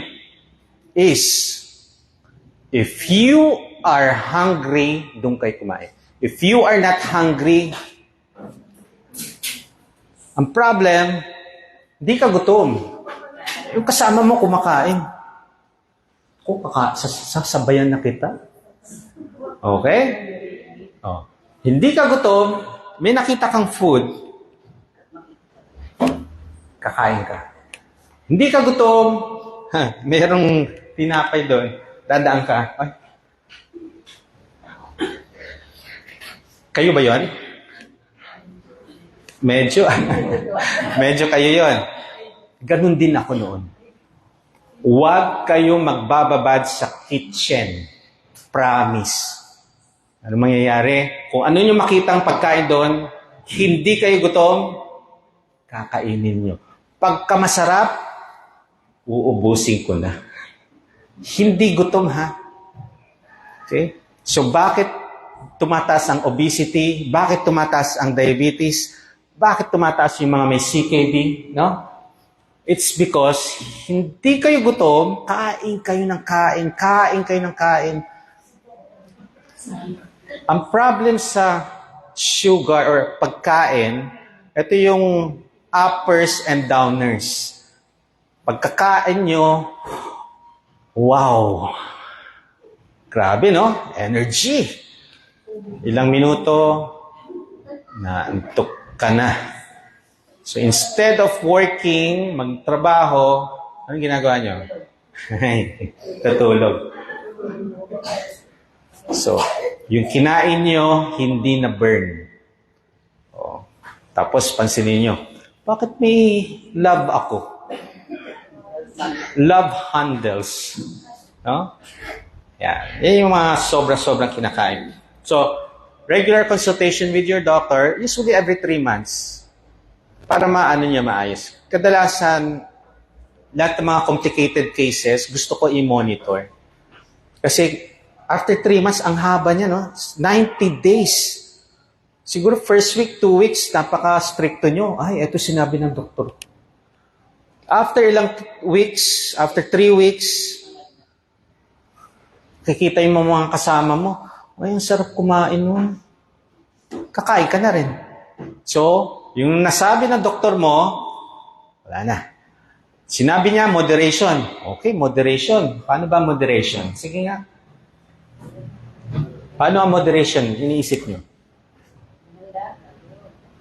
is, if you are hungry, doon kayo kumain. If you are not hungry, ang problem, di ka gutom. Yung kasama mo kumakain. Kung sasabayan na kita. Okay? Oh. Hindi ka gutom, may nakita kang food, kakain ka. Hindi ka gutom, mayroong tinapay doon, dadaan ka. Ay. Kayo ba yon? Medyo kayo yon. Ganun din ako noon. Huwag kayong magbababad sa kitchen. Promise. Ano mangyayari? Kung ano yung makita ang pagkain doon, hindi kayo gutom, kakainin nyo. Pagka masarap, uubusin ko na. Hindi gutom, ha? Okay? So, bakit tumataas ang obesity? Bakit tumataas ang diabetes? Bakit tumataas yung mga may CKD? No? It's because hindi kayo gutom, kain kayo ng kain, kain kayo ng kain. Ang problem sa sugar or pagkain, ito yung uppers and downers. Pagkakain nyo, wow! Grabe, no? Energy. Ilang minuto, naantok ka na. So instead of working, magtrabaho, anong ginagawa nyo? Tutulog. So, yung kinain nyo, hindi na burn. Oh. Tapos, pansinin nyo, bakit may love ako? Love handles. No? Yan. Yan yung mga sobra-sobrang kinakain. So, regular consultation with your doctor, usually every 3 months. Para maano niya maayos. Kadalasan, lahat ng mga complicated cases, gusto ko i-monitor. Kasi, after 3 months, ang haba niya, no? 90 days. Siguro first week, 2 weeks, napaka-stricto nyo. Ay, eto sinabi ng doktor. After ilang weeks, after 3 weeks, kikita yung mga kasama mo. Ay, ang sarap kumain mo. Kakain ka na rin. So, yung nasabi ng doktor mo, wala na. Sinabi niya, moderation. Okay, moderation. Paano ba moderation? Sige nga. Paano ang moderation? Iniisip niyo?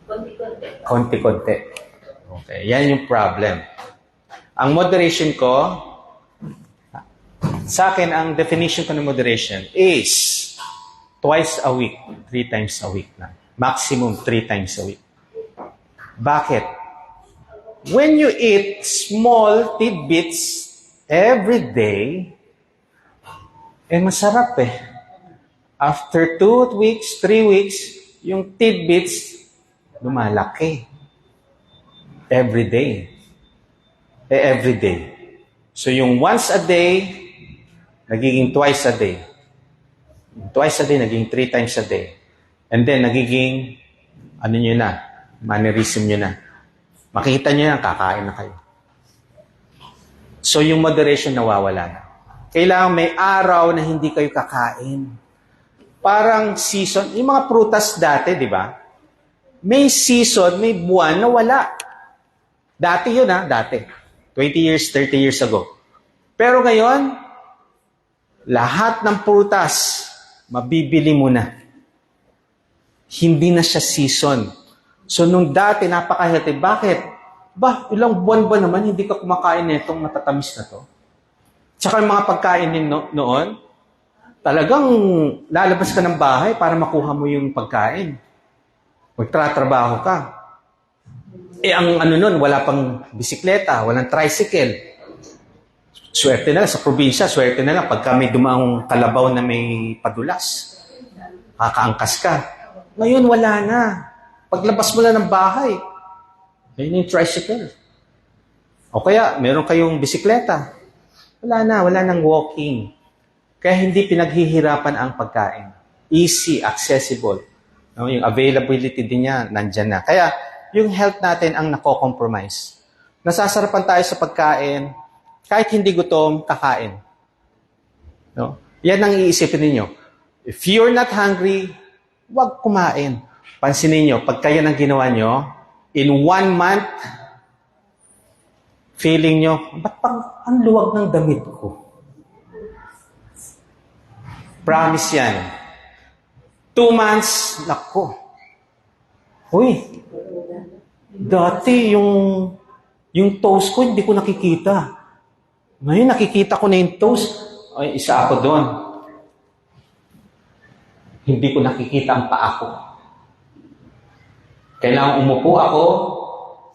Konti-konti. Konti-konti. Okay, yan yung problem. Ang moderation ko, sa akin, ang definition ko ng moderation is twice a week, 3 times a week na. Maximum 3 times a week. Bakit? When you eat small tidbits every day, masarap eh. After 2 weeks, 3 weeks, yung tidbits, lumalaki. Every day. Every day. So yung once a day, nagiging twice a day. Twice a day, nagiging 3 times a day. And then, nagiging, nyo na, mannerism nyo na. Makikita nyo na, kakain na kayo. So, yung moderation nawawala na. Kailangan may araw na hindi kayo kakain. Parang season, yung mga prutas dati, di ba? May season, may buwan na wala. Dati yun, dati. 20 years, 30 years ago. Pero ngayon, lahat ng prutas, mabibili mo na. Hindi na siya season. So, nung dati, napaka-healthy. Bakit? Ilang buwan ba naman hindi ka kumakain na itong matatamis na to? Tsaka yung mga pagkain din noon, talagang lalabas ka ng bahay para makuha mo yung pagkain. Magtratrabaho ka. Ang ano nun, wala pang bisikleta, walang tricycle. Swerte na lang, sa probinsya, swerte na lang. Pagka may dumaang kalabaw na may padulas, kakaangkas ka. Ngayon, wala na. Paglabas mo na ng bahay, ayun yung tricycle. O kaya, meron kayong bisikleta. Wala nang walking. Kaya hindi pinaghihirapan ang pagkain. Easy, accessible. No, yung availability din niya, nandyan na. Kaya, yung health natin ang nako-compromise. Nasasarapan tayo sa pagkain, kahit hindi gutom, kakain. No? Yan ang iisipin ninyo. If you're not hungry, huwag kumain. Pansinin nyo, pag kaya nang ginawa nyo, in 1 month, feeling nyo, ba't pang ang luwag ng damit ko? Promise yan. 2 months, nako. Uy, dati yung toes ko, hindi ko nakikita. Ngayon, nakikita ko na yung toes. Ay, isa ako doon. Hindi ko nakikita ang paa ko. Kailangan umupo ako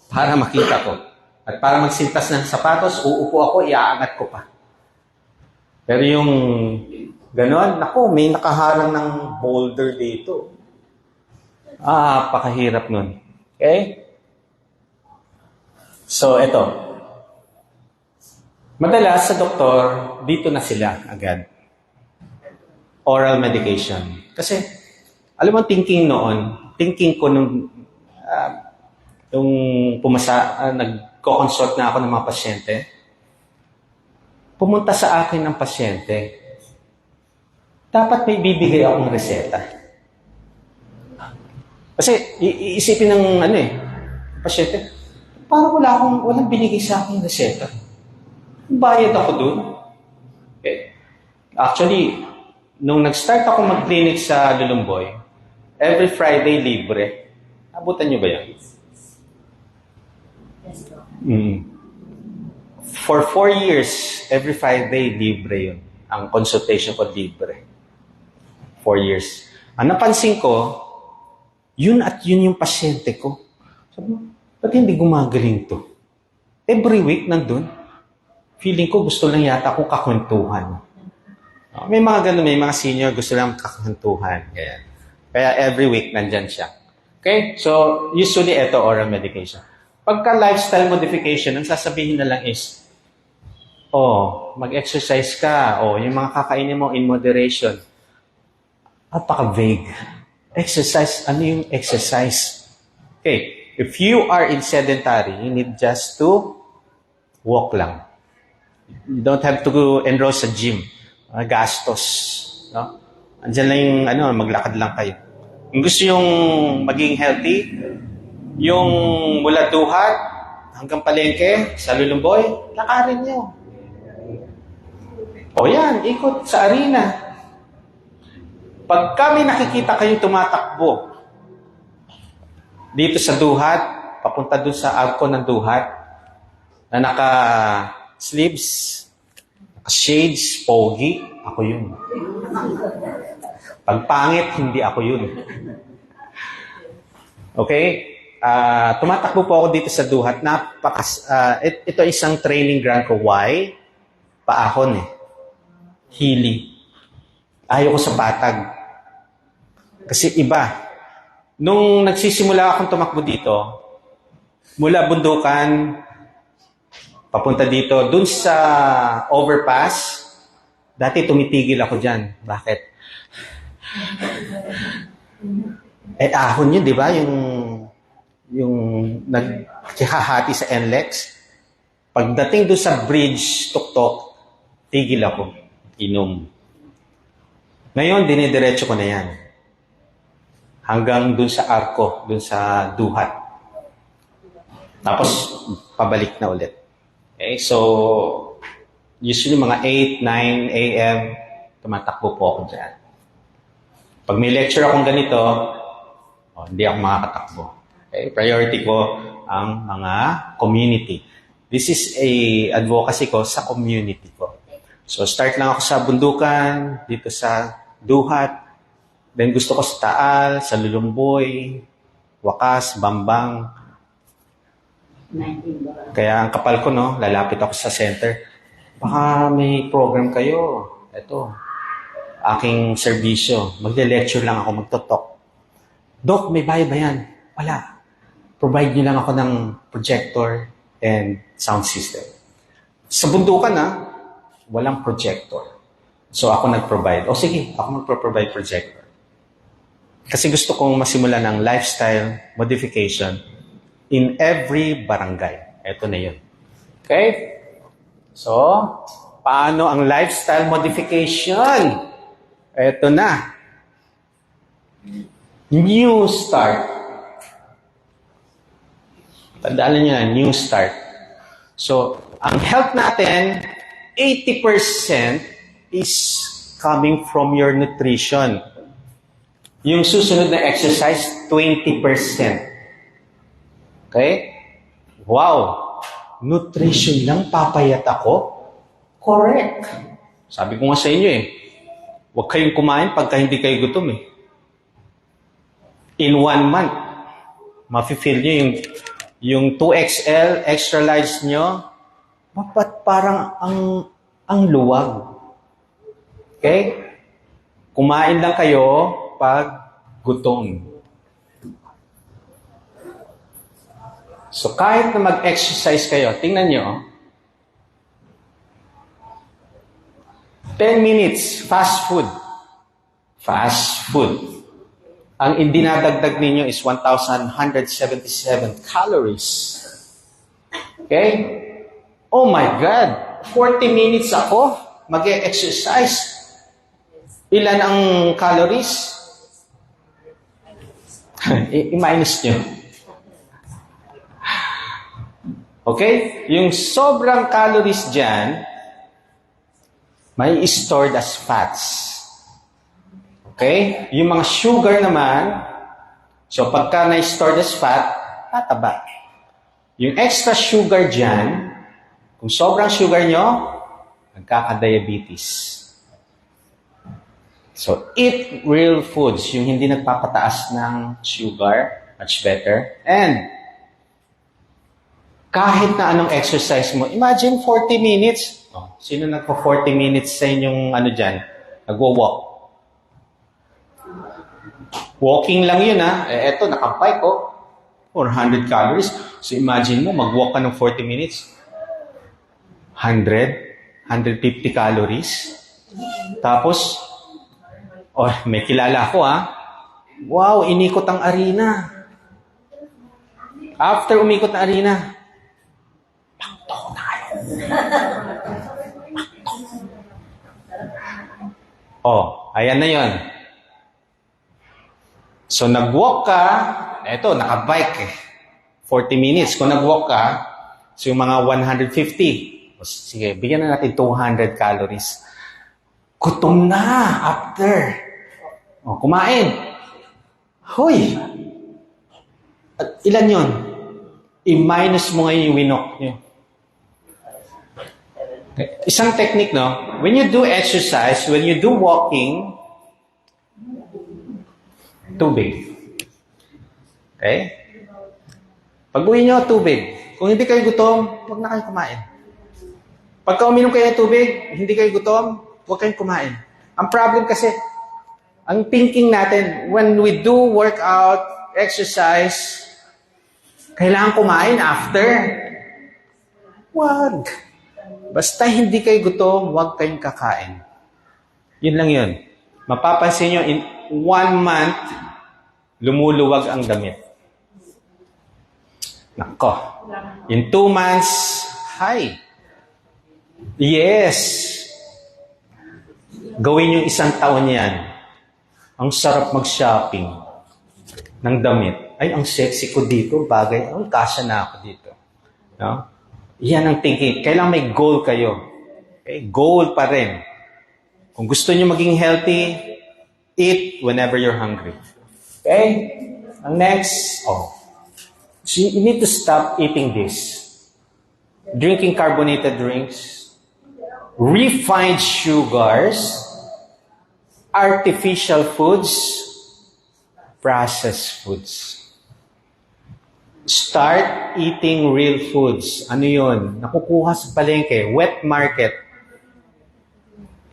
para makita ko. At para magsintas ng sapatos, uupo ako, iaangat ko pa. Pero yung ganon, naku, may nakaharang ng boulder dito. Pakahirap nun. Okay? So, eto. Madalas sa doktor, dito na sila agad. Oral medication. Kasi, alam mo, thinking ko nung nagko-consult na ako ng mga pasyente, pumunta sa akin ng pasyente, dapat may bibigay akong reseta. Kasi, iisipin ng pasyente, parang walang binigay sa akin reseta. Bayad ako dun. Okay. Actually, nung nag-start ako mag-clinic sa Lulumboy, every Friday libre. Abutan niyo ba yan? For 4 years, every Friday libre yun. Ang consultation ko libre. 4 years. Ang napansin ko, yun yung pasyente ko. Sabi mo, ba't hindi gumagaling to? Every week nandun. Feeling ko gusto lang yata akong kakwentuhan. May mga ganun, may mga senior gusto lang kakwentuhan. Kaya every week nandyan siya. Okay? So, usually ito oral medication. Pagka lifestyle modification, ang sasabihin na lang is, mag-exercise ka, yung mga kakainin mo in moderation. Napaka-vague. Exercise, ano yung exercise? Okay, if you are in sedentary, you need just to walk lang. You don't have to enroll sa gym. Gastos. No? Andiyan lang yung, maglakad lang kayo. Kung gusto yung maging healthy, yung mula Duhat hanggang Palengke, sa Lulumboy, lakarin nyo. Yan, ikot sa arena. Pag kami nakikita kayong tumatakbo dito sa Duhat, papunta dun sa arko ng Duhat, na naka-sleeves, naka-shades, pogi, ako yun. Pag pangit, hindi ako yun. Okay? Tumatakbo po ako dito sa Duhat. Ito isang training ground ko. Why? Paahon Hili. Ayaw ko sa patag. Kasi iba. Nung nagsisimula akong tumakbo dito, mula bundukan, papunta dito, dun sa overpass, dati tumitigil ako dyan. Bakit? Ahon yun, di ba? Yung nagkahati sa NLEX. Pagdating doon sa bridge, tuktok, tigil ako. Inom. Ngayon, dinidiretso ko na yan. Hanggang doon sa arko, doon sa Duhat. Tapos, pabalik na ulit. Okay, so usually mga 8, 9 a.m. tumatakbo po ako dyan. Pag may lecture akong ganito, hindi ako makakatakbo. Okay, priority ko ang mga community. This is a advocacy ko sa community ko. So start lang ako sa Bundukan, dito sa Duhat, then gusto ko sa Taal, sa Lulumboy, Wakas, Bambang. 19 ba? Kaya ang kapal ko, no, lalapit ako sa center. Baka may program kayo. Ito, aking serbisyo. Magle-lecture lang ako, magtotalk. Doc, may bayad ba yan? Wala. Provide nyo lang ako ng projector and sound system. Sa Bundukan, walang projector. So ako nag-provide. O sige, ako magpro-provide projector. Kasi gusto kong masimula ng lifestyle modification in every barangay. Ito na yun. Okay? So, paano ang lifestyle modification? Ito na. New start. Tandaan niyo na, new start. So, ang health natin, 80% is coming from your nutrition. Yung susunod na exercise, 20%. Okay? Wow! Nutrition lang papayat ako? Correct. Sabi ko nga sa inyo huwag kayong kumain pagka hindi kayo gutom In 1 month, mafe-feel nyo yung 2XL extra large nyo, ba't parang ang luwag? Okay? Kumain lang kayo pag gutom. So kahit na mag-exercise kayo, tingnan nyo, 10 minutes, fast food. Fast food. Ang indinadagdag ninyo is 1,177 calories. Okay? Oh my God! 40 minutes ako mag-exercise. Ilan ang calories? I-minus nyo. Okay? Yung sobrang calories dyan, may stored as fats. Okay? Yung mga sugar naman, so pagka na-stored as fat, tataba. Yung extra sugar dyan, kung sobrang sugar nyo, nagkaka-diabetes. So, eat real foods, yung hindi nagpapataas ng sugar, much better. And, kahit na anong exercise mo, imagine 40 minutes. Oh, sino nagpo 40 minutes sa inyong dyan? Nagwo-walk. Walking lang yun eto, nakabike 400 calories. So imagine mo, mag-walk ka ng 40 minutes. 150 calories. Tapos, may kilala ako Wow, inikot ang arena. After umikot na arena, paktok na kayo. Ayan na yon. So, nag-walk ka, eto, nakabike 40 minutes. Kung nag-walk ka, so yung mga 150. Sige, bigyan na natin 200 calories. Gutom na after. Kumain. Hoy! At ilan yon? I-minus mo ngayon yung winok nyo. Okay. Isang technique, when you do exercise, when you do walking, tubig. Okay? Pag-uwi nyo, tubig. Kung hindi kayo gutom, huwag na kayo kumain. Pagka uminom kayo ng tubig, hindi kayo gutom, huwag kayong kumain. Ang problem kasi, ang thinking natin, when we do workout, exercise, kailangan kumain after. Huwag. Basta hindi kayo gutom, huwag kayong kakain. Yun lang yun. Mapapansin nyo, in 1 month, lumuluwag ang damit. Nako. In 2 months, yes. Gawin yung 1 taon yan. Ang sarap mag-shopping ng damit. Ay, ang sexy ko dito. Bagay, kasya na ako dito. No? Yan ang thinking. Kailangan may goal kayo. Okay? Goal pa rin. Kung gusto nyo maging healthy, eat whenever you're hungry. Okay? Ang next, so you need to stop eating this. Drinking carbonated drinks, refined sugars, artificial foods, processed foods. Start eating real foods. Ano yun? Nakukuha sa palengke, wet market.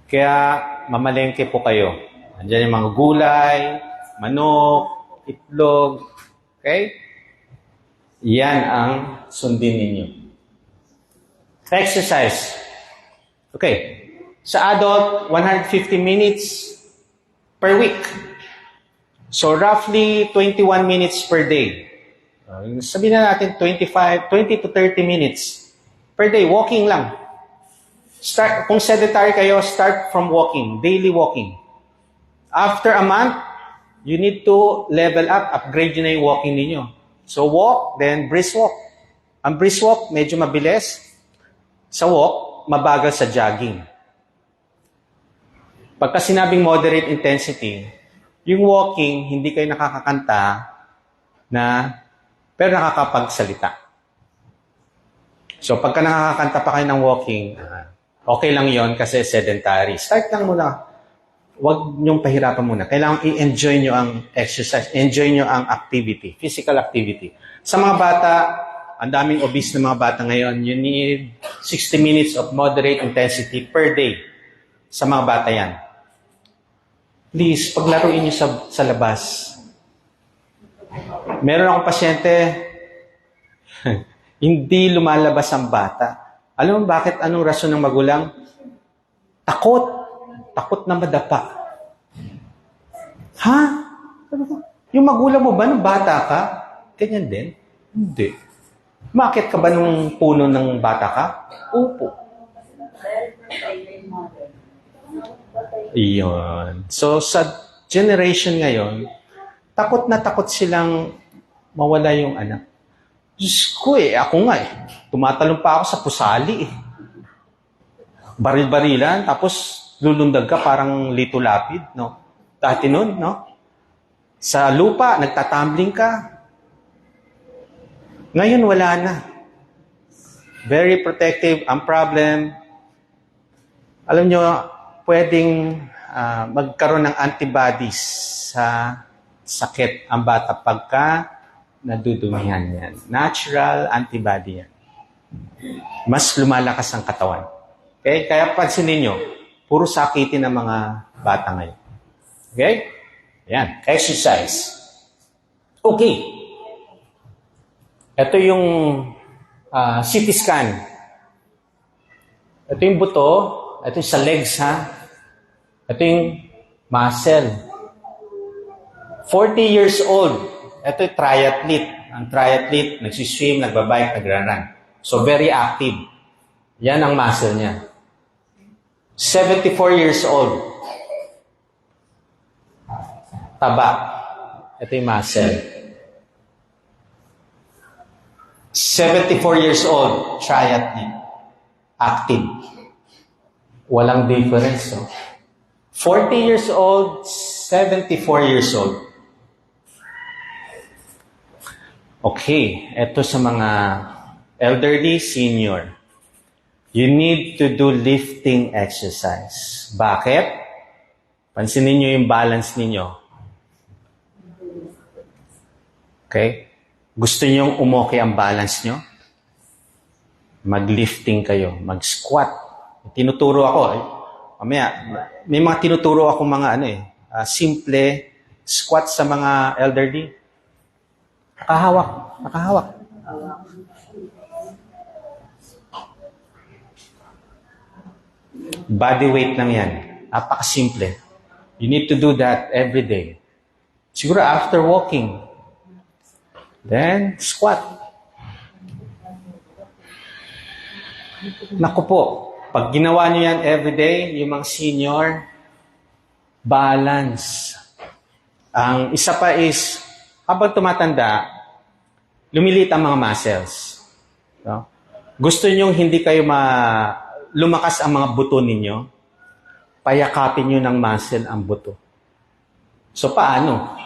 Kaya mamalengke po kayo. Andiyan yung mga gulay, manok, itlog. Okay? Yan ang sundin ninyo. Exercise. Okay. Sa adult, 150 minutes per week. So roughly 21 minutes per day. Sabihin na natin 20 to 30 minutes per day. Walking lang. Kung sedentary kayo, start from walking. Daily walking. After a month, you need to level up. Upgrade nyo na yung walking ninyo. So walk, then brisk walk. Ang brisk walk, medyo mabilis. Sa walk, mabagal sa jogging. Pagka sinabing moderate intensity, yung walking, hindi kayo nakakakanta pero nakakapagsalita. So, pagka nakakakanta pa kayo ng walking, okay lang yon kasi sedentary. Start lang muna. Huwag niyong pahirapan muna. Kailangan i-enjoy niyo ang exercise. Enjoy niyo ang activity, physical activity. Sa mga bata, ang daming obese na mga bata ngayon, you need 60 minutes of moderate intensity per day. Sa mga bata yan. Please, paglaruin niyo sa labas. Meron akong pasyente, hindi lumalabas ang bata. Alam mo bakit? Anong rason ng magulang? Takot. Takot na madapa. Ha? Yung magulang mo ba nung bata ka? Ganyan din? Hindi. Makit ka ba nung puno ng bata ka? Opo. Iyon. So, sa generation ngayon, takot na takot silang mawala yung anak. Diyos ko ako nga tumatalon pa ako sa pusali Baril-barilan, tapos lulundag ka parang lito lapid, no? Dati nun, no? Sa lupa, nagtatumbling ka. Ngayon, wala na. Very protective. Ang problem, alam nyo, pwedeng magkaroon ng antibodies sa sakit ang bata pagka nadudumihan yan. Natural antibody yan. Mas lumalakas ang katawan. Okay? Kaya pansinin nyo, puro sakitin ng mga bata ngayon. Okay? Yan. Exercise. Okay. Ito yung CT scan. Ito yung buto. Ito yung sa legs, ha? Ito yung muscle. 40 years old. Ito yung triathlete. Ang triathlete, nagsiswim, nagbabike, nagraran. So, very active. Yan ang muscle niya. 74 years old. Taba. Ito yung muscle. 74 years old, triathlete. Active. Walang difference, no? 40 years old, 74 years old. Okay, eto sa mga elderly, senior. You need to do lifting exercise. Bakit? Pansinin nyo yung balance ninyo. Okay? Gusto nyo umokay ang balance nyo? Mag-lifting kayo. Mag-squat. Tinuturo ako. Mamaya, may mga tinuturo ako mga simple squat sa mga elderly. Nakahawak. Body weight lang yan. Napakasimple. You need to do that every day. Siguro after walking. Then, squat. Naku po, pag ginawa niyo yan every day, yung mga senior, balance. Ang isa pa is, habang tumatanda, lumilit ang mga muscles. No? Gusto nyo hindi kayo lumakas ang mga buto ninyo? Payakapin nyo ng muscle ang buto. So, paano?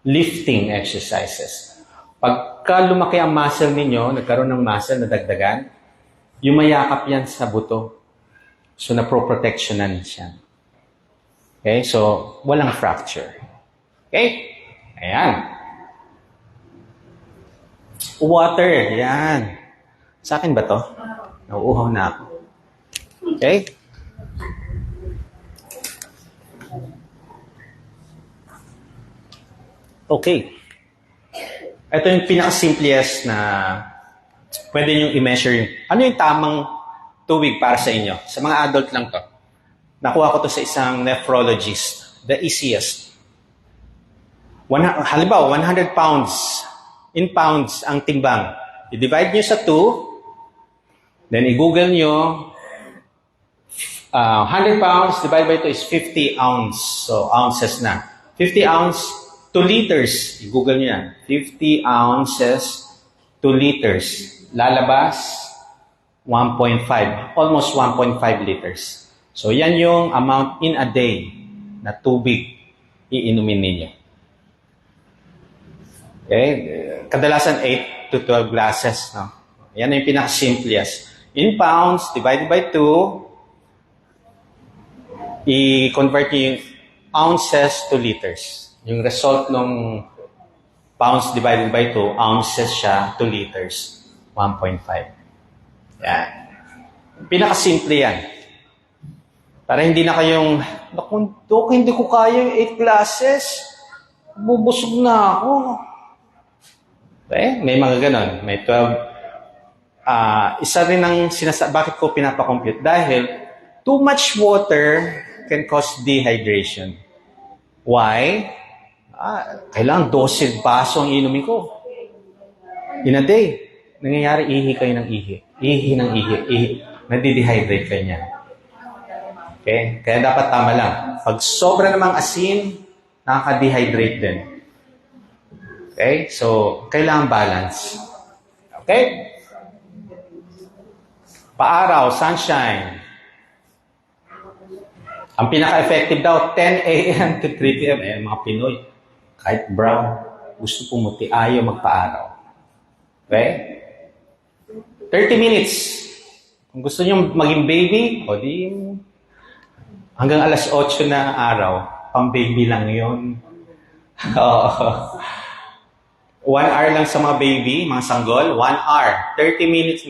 Lifting exercises. Pagka lumaki ang muscle ninyo, nagkaroon ng muscle na dagdagan, yumayakap yan sa buto. So, naproprotectionan siya. Okay? So, walang fracture. Okay? Ayan. Water. Yan. Sa akin ba to? Nauuhaw na ako. Okay? Okay. Ito yung pinaka-simplest na pwede nyo i-measure yung, ano yung tamang tubig para sa inyo. Sa mga adult lang to. Nakuha ko to sa isang nephrologist. The easiest. Halimbawa, 100 pounds. In pounds ang timbang. I-divide nyo sa 2. Then, i-google nyo, 100 pounds divided by 2 is 50 ounce. So, ounces na. 50 ounce, 2 liters. I-google nyo yan. 50 ounces, 2 liters. Lalabas, 1.5. Almost 1.5 liters. So, yan yung amount in a day na tubig iinumin ninyo. Okay? Kadalasan 8 to 12 glasses. No? Yan yung pinaka-simplest. In pounds, divided by 2, i-convert nyo yung ounces to liters. Yung result ng pounds divided by 2, ounces siya to liters. 1.5. Yan. Pinaka-simple yan. Para hindi na kayong, naku, Dok, hindi ko kaya yung 8 glasses. Bubusog na ako. Okay? May mga ganon. May 12. Isa rin ang bakit ko pinapakompute? Dahil too much water can cause dehydration. Why? Kailangan 12 baso ang inumin ko. In a day, nangyayari ihi kayo ng ihi. Ihi ng ihi. Nadidehydrate kayo niyan. Okay? Kaya dapat tama lang. Pag sobra namang asin, nakaka-dehydrate din. Okay? So, kailangan balance. Okay? Paaraw, sunshine. Ang pinaka-effective daw, 10 a.m. to 3 p.m. Mga Pinoy, kahit brown, gusto pumuti, ayaw magpaaraw. Okay? 30 minutes. Kung gusto nyo maging baby, o di, hanggang alas 8 na araw, pang-baby lang yun. 1 hour lang sa mga baby, mga sanggol, 1 hour. 30 minutes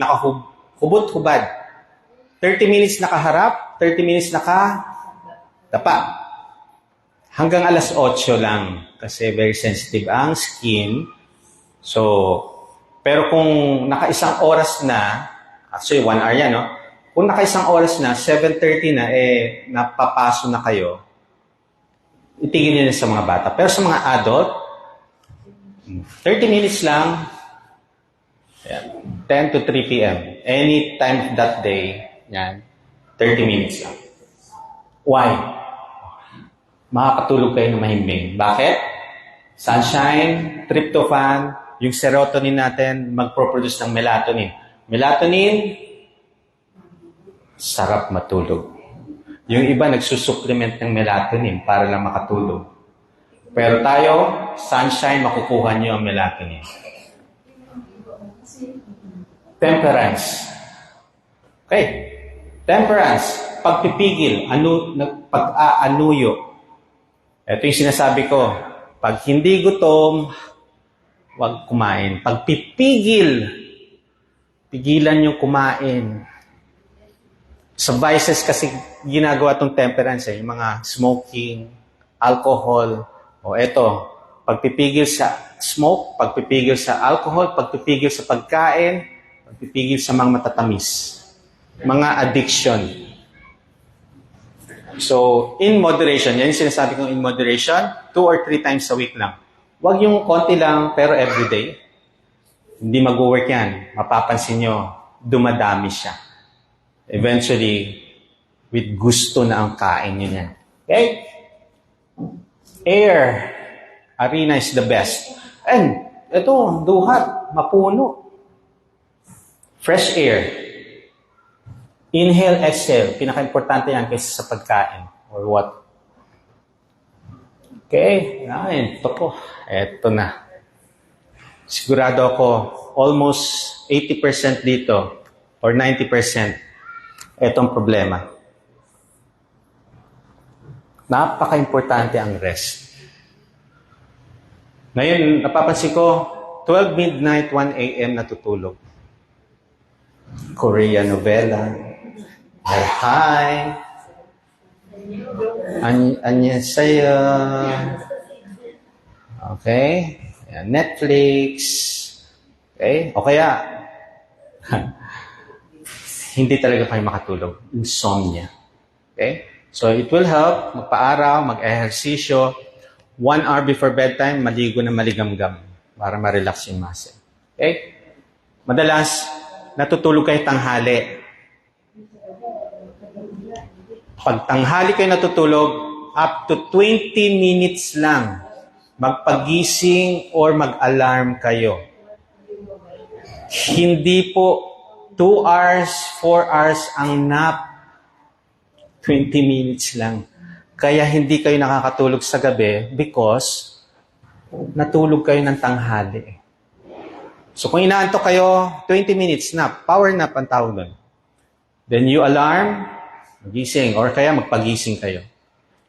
hubot-hubad. 30 minutes nakaharap, 30 minutes nakadapa. Hanggang alas 8 lang. Kasi very sensitive ang skin. So, pero kung naka-isang oras na, actually 1 hour yan, no? Kung naka-isang oras na, 7:30 na, napapaso na kayo, itigil nyo na sa mga bata. Pero sa mga adult, 30 minutes lang, 10 to 3 p.m. Any time of that day, yan, 30 minutes lang. Why? Makakatulog kayo ng mahimbing. Bakit? Sunshine, tryptophan, yung serotonin natin, magproproduce ng melatonin. Melatonin, sarap matulog. Yung iba nagsusupplement ng melatonin para lang makatulog. Pero tayo, sunshine, makukuha nyo ang melatonin. Temperance. Okay. Temperance. Pagpipigil. Pag-aanuyo. Ito yung sinasabi ko. Pag hindi gutom, huwag kumain. Pagpipigil, pigilan yung kumain. Sa vices kasi ginagawa itong temperance. Yung mga smoking, alcohol. O eto, pagpipigil sa smoke, pagpipigil sa alcohol, pagpipigil sa pagkain, pagpipigil sa mga matatamis. Mga addiction. So, in moderation, yan yung sinasabi kong in moderation, 2 or 3 times a week lang. Huwag yung konti lang, pero everyday. Hindi mag-work yan. Mapapansin nyo, dumadami siya. Eventually, with gusto na ang kain nyo yan. Okay? Air. Arena is the best. And, ito, duhat, mapuno. Fresh air. Inhale, exhale. Pinaka-importante yan kaysa sa pagkain. Or what? Okay. Yan. Ito po. Ito na. Sigurado ako, almost 80% dito or 90% etong problema. Napaka-importante ang rest. Ngayon, napapansin ko, 12 midnight, 1 a.m. natutulog. Korean novela. Hi. Anya sa'yo. Okay. Netflix. Okay. O kaya, hindi talaga kayo makatulog. Insomnia. Okay. So, it will help. Magpa-araw, mag-ehersisyo. 1 hour before bedtime, maligo na maligamgam para ma-relax yung muscle. Okay? Madalas, natutulog kayo tanghali. Pag tanghali kayo natutulog, up to 20 minutes lang, magpagising or mag-alarm kayo. Hindi po 2 hours, 4 hours ang nap. 20 minutes lang. Kaya hindi kayo nakakatulog sa gabi because natulog kayo ng tanghali. So kung inaantok kayo, 20 minutes nap, power nap ang tawag doon. Then you alarm, magising, or kaya magpagising kayo.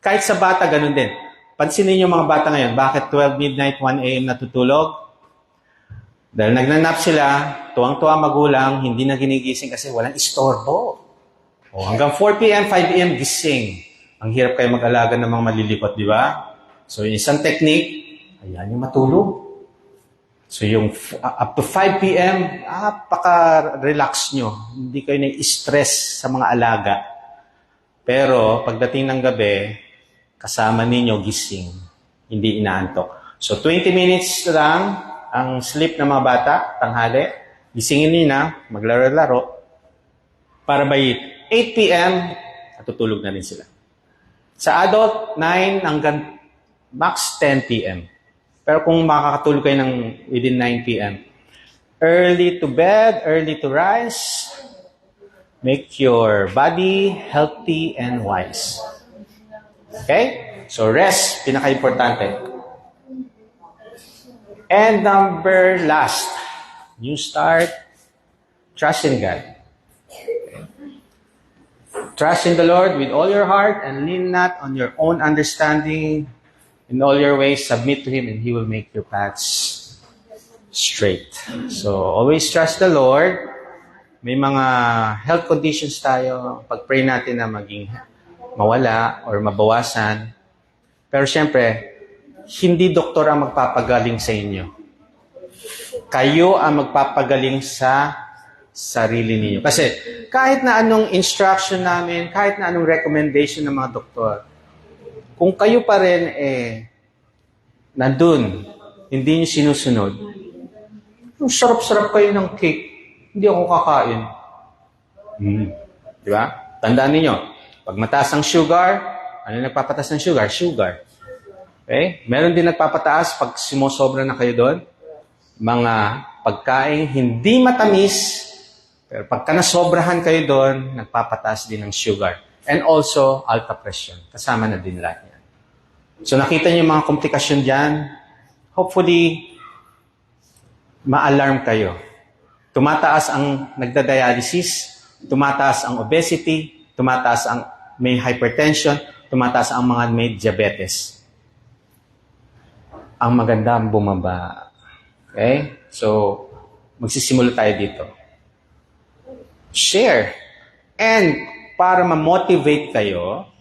Kahit sa bata, ganun din. Pansinin niyo mga bata ngayon, bakit 12 midnight, 1 a.m. natutulog? Dahil nagnanap sila, tuwang-tuwa magulang, hindi na ginigising kasi walang istorbo. O hanggang 4 p.m., 5 p.m. gising. Ang hirap kayo mag-alaga ng mga malilipot, di ba? So yung isang technique, ayan yung matulog. So yung up to 5 p.m., napaka-relax nyo. Hindi kayo na-stress sa mga alaga. Pero pagdating ng gabi, kasama ninyo gising. Hindi inaantok. So 20 minutes lang ang sleep ng mga bata, tanghali. Gisingin nyo na, maglaro-laro. Para by 8 p.m., natutulog na rin sila. Sa adult, 9 hanggang max 10 p.m. Pero kung makakatulog kayo ng within 9 p.m., early to bed, early to rise, make your body healthy and wise. Okay? So rest, pinaka-importante. And number last, new start, trust in God. Trust in the Lord with all your heart and lean not on your own understanding. In all your ways, submit to Him and He will make your paths straight. So, always trust the Lord. May mga health conditions tayo. Pag-pray natin na maging mawala or mabawasan. Pero syempre, hindi doktor ang magpapagaling sa inyo. Kayo ang magpapagaling sa sarili ninyo. Kasi kahit na anong instruction namin, kahit na anong recommendation ng mga doktor, kung kayo pa rin nandun, hindi nyo sinusunod, yung sarap-sarap kayo ng cake, hindi ako kakain. Di ba? Tandaan ninyo, pag mataas ang sugar, ano nagpapataas ng sugar? Sugar. Okay? Meron din nagpapataas pag sumusobra na kayo doon. Mga pagkain hindi matamis, pero pagka nasobrahan kayo doon, nagpapataas din ng sugar. And also, alta pressure. Kasama na din lahat yan. So nakita niyo yung mga komplikasyon dyan. Hopefully, ma-alarm kayo. Tumataas ang nagda-dialysis, tumataas ang obesity, tumataas ang may hypertension, tumataas ang mga may diabetes. Ang maganda ang bumaba. Okay? So, magsisimula tayo dito. Share. And para ma-motivate kayo,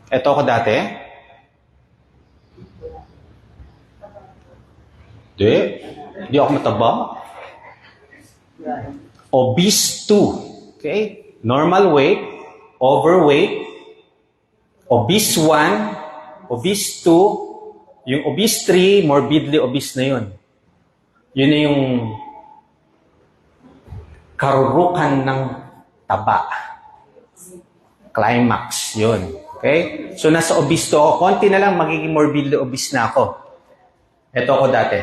eto ako dati. Hindi ako mataba. Obese 2. Okay? Normal weight, overweight, obese 1, obese 2, yung obese 3, morbidly obese na yun. Yun na yung karurukan ng taba. Climax, yun. Okay? So, nasa obese to ako. Konti na lang, magiging morbidly obese na ako. Ito ako dati.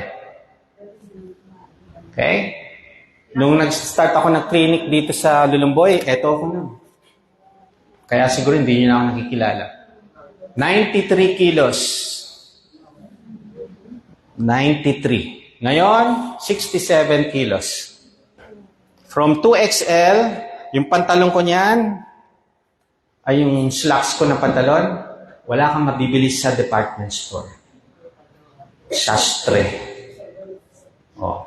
Okay? Nung nag-start ako ng clinic dito sa Lulumboy, eto ako na. Kaya siguro hindi niyo na ako nakikilala. 93 kilos. 93. Ngayon, 67 kilos. From 2XL, yung pantalon ko niyan, ay yung slacks ko na pantalon, wala kang mabibili sa department store. Sastre.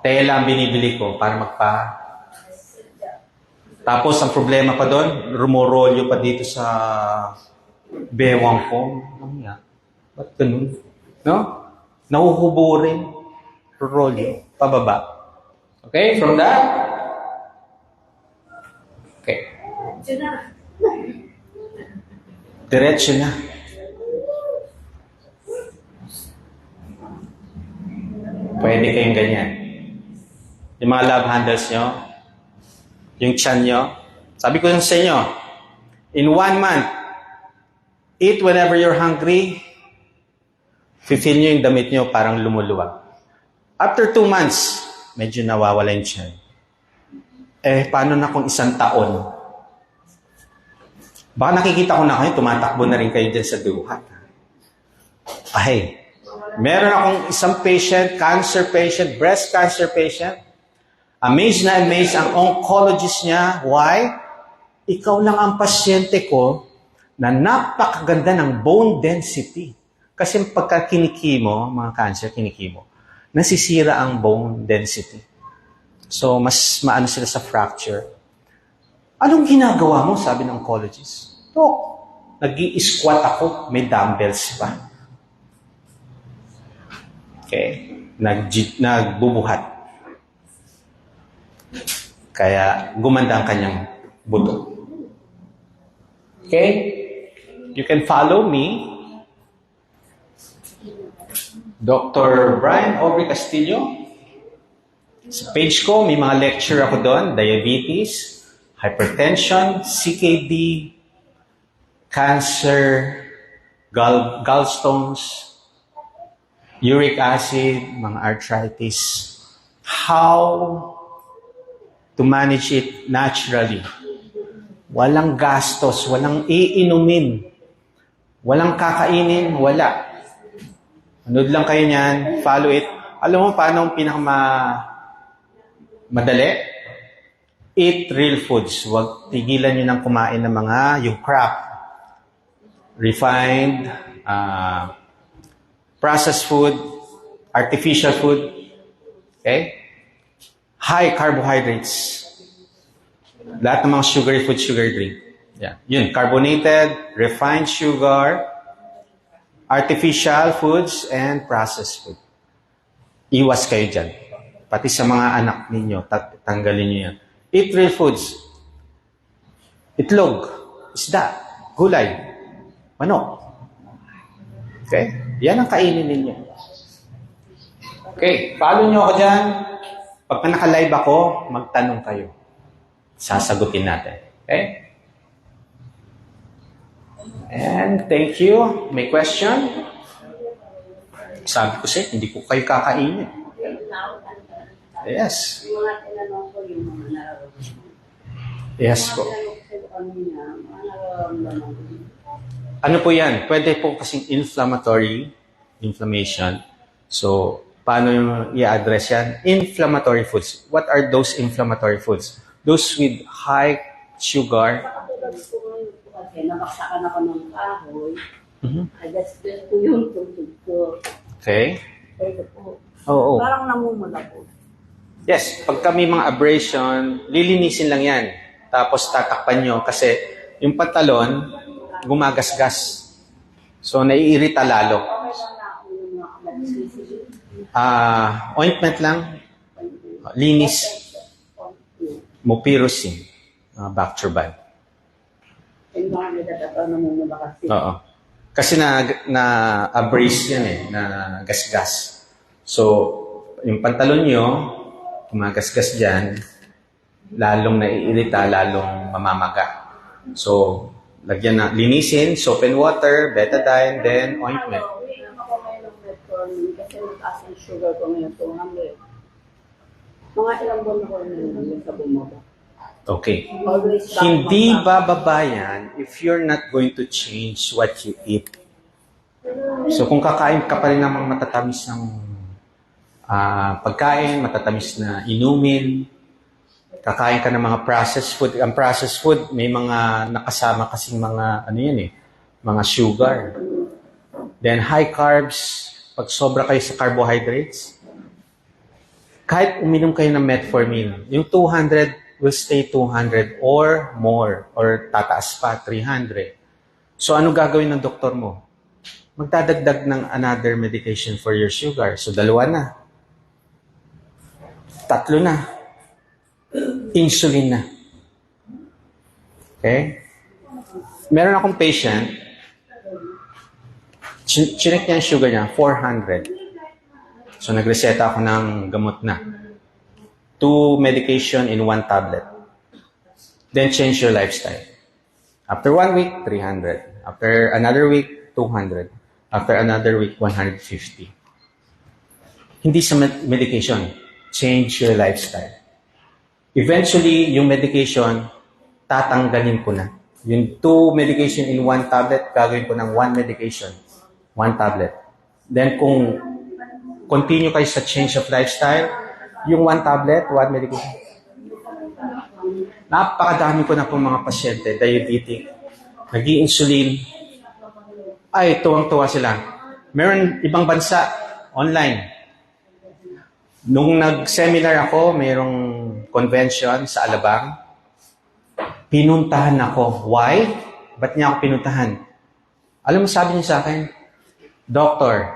Tela ang binibili ko para Tapos, ang problema pa doon, rumorolyo pa dito sa bewang ko. Ano nga? Ba't ganun? No? Nahuhubo rin. Rolyo. Pababa. Okay? From that? Okay. Diretso na. Pwede kayong ganyan. Yung mga love handles nyo, yung tiyan nyo, sabi ko sa inyo, in 1 month, eat whenever you're hungry, feel nyo yung damit nyo parang lumuluwag. After 2 months, medyo nawawala yung tiyan. Paano na kung 1 taon? Baka nakikita ko na kayo, tumatakbo na rin kayo dyan sa duhat. Meron akong isang patient, cancer patient, breast cancer patient. Amazed na amazed ang oncologist niya. Why? Ikaw lang ang pasyente ko na napakaganda ng bone density. Kasi pagka kinikimo, mga cancer kinikimo, nasisira ang bone density. So, mas maano sila sa fracture. Anong ginagawa mo? Sabi ng oncologist. Nag-i-squat ako, may dumbbells pa. Okay? Nagbubuhat. Kaya gumanda ang kanyang buto. Okay? You can follow me. Dr. Brian Aubrey Castillo. Sa page ko, may mga lecture ako doon. Diabetes, hypertension, CKD, cancer, gallstones, uric acid, mga arthritis. How to manage it naturally. Walang gastos, walang iinumin, walang kakainin, wala. Anood lang kayo niyan, follow it. Alam mo paano ang madali? Eat real foods. Huwag tigilan nyo ng kumain ng yung crap. Refined, processed food, artificial food. Okay? High carbohydrates. Lahat ng mga sugary food, sugar drink. Yeah. Yun, carbonated, refined sugar, artificial foods, and processed food. Iwas kayo dyan. Pati sa mga anak ninyo, tanggalin nyo yan. Eat real foods. Itlog, isda, gulay, manok. Okay? Yan ang kainin ninyo. Okay, follow nyo ako dyan. Pagka naka-live ako, magtanong kayo. Sasagutin natin. Okay? And thank you. May question? Sabi ko sa'yo, hindi ko kayo kakainin. Yes. Yung mga tinanong ko, yung mga nararamdaman. Yes po. Ano po yan? Pwede po kasing inflammation. So, paano yung i-address yan? Inflammatory foods. What are those inflammatory foods? Those with high sugar. Kasi nabaksakan ako ng kahoy. Adjust po yung tubig ko. Okay? Pwede po. Oo. Parang namumula po. Yes, pagka may mga abrasion, lilinisin lang yan. Tapos tatakpan nyo kasi yung pantalon, gumagasgas. So, naiirita lalo. Ointment lang, linis, mupirocin, Bactroban. Yung mga nagtatataw namumula kasi. Oo. Kasi na-abrase yan na gasgas. So, yung pantalon nyo, gumagasgas dyan, lalong naiirita, lalong mamamaga. So, lagyan na, linisin, soap and water, betadine, then ointment. Kasi mataas ang sugar ko ngayon, 200. Mga ilang buwan ako na sa bumaba. Okay. Always back Hindi on back. bababa yan if you're not going to change what you eat. So kung kakain ka pa rin ng mga matatamis ng pagkain, matatamis na inumin, kakain ka ng mga processed food. Ang processed food, may mga nakasama kasing mga, ano yan eh, mga sugar. Then high carbs, pag sobra kayo sa carbohydrates, kahit uminom kayo ng metformin, yung 200 will stay 200 or more, or tataas pa, 300. So ano gagawin ng doktor mo? Magdadagdag ng another medication for your sugar. So 2 na. 3 na. Insulin na. Okay? Meron akong patient, chinek niya ang sugar niya, 400. So nagreseta ako ng gamot na. 2 medication in 1 tablet. Then change your lifestyle. After 1 week, 300. After another week, 200. After another week, 150. Hindi sa medication. Change your lifestyle. Eventually, yung medication, tatanggalin ko na. Yung 2 medication in 1 tablet, gagawin ko ng 1 medication, 1 tablet. Then kung continue kayo sa change of lifestyle, yung 1 tablet, 1 medication. Napakadami ko na pong mga pasyente, diabetic, nag-i-insulin. Ay, tuwang-tuwa sila. Meron ibang bansa, online. Nung nag-seminar ako, mayroong convention sa Alabang, pinuntahan ako. Why? Ba't niya ako pinuntahan? Alam mo, sabi niya sa akin, Doctor,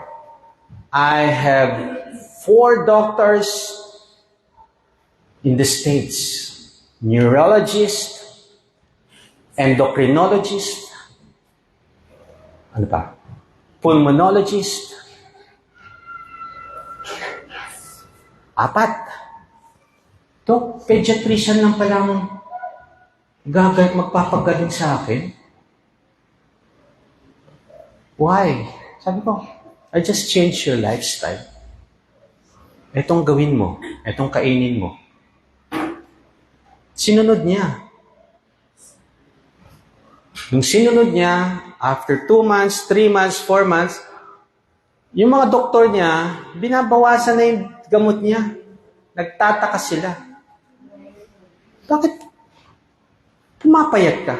I have 4 doctors in the States. Neurologist, endocrinologist, ano pa? Pulmonologist. 4. Dok, pediatrician lang palang magpapagaling sa akin. Why? Sabi ko, I just change your lifestyle. Etong gawin mo, etong kainin mo. Sinunod niya. Nung sinunod niya, after 2 months, 3 months, 4 months, yung mga doktor niya, binabawasan na yung gamot niya. Nagtataka sila. Bakit pumapayat ka?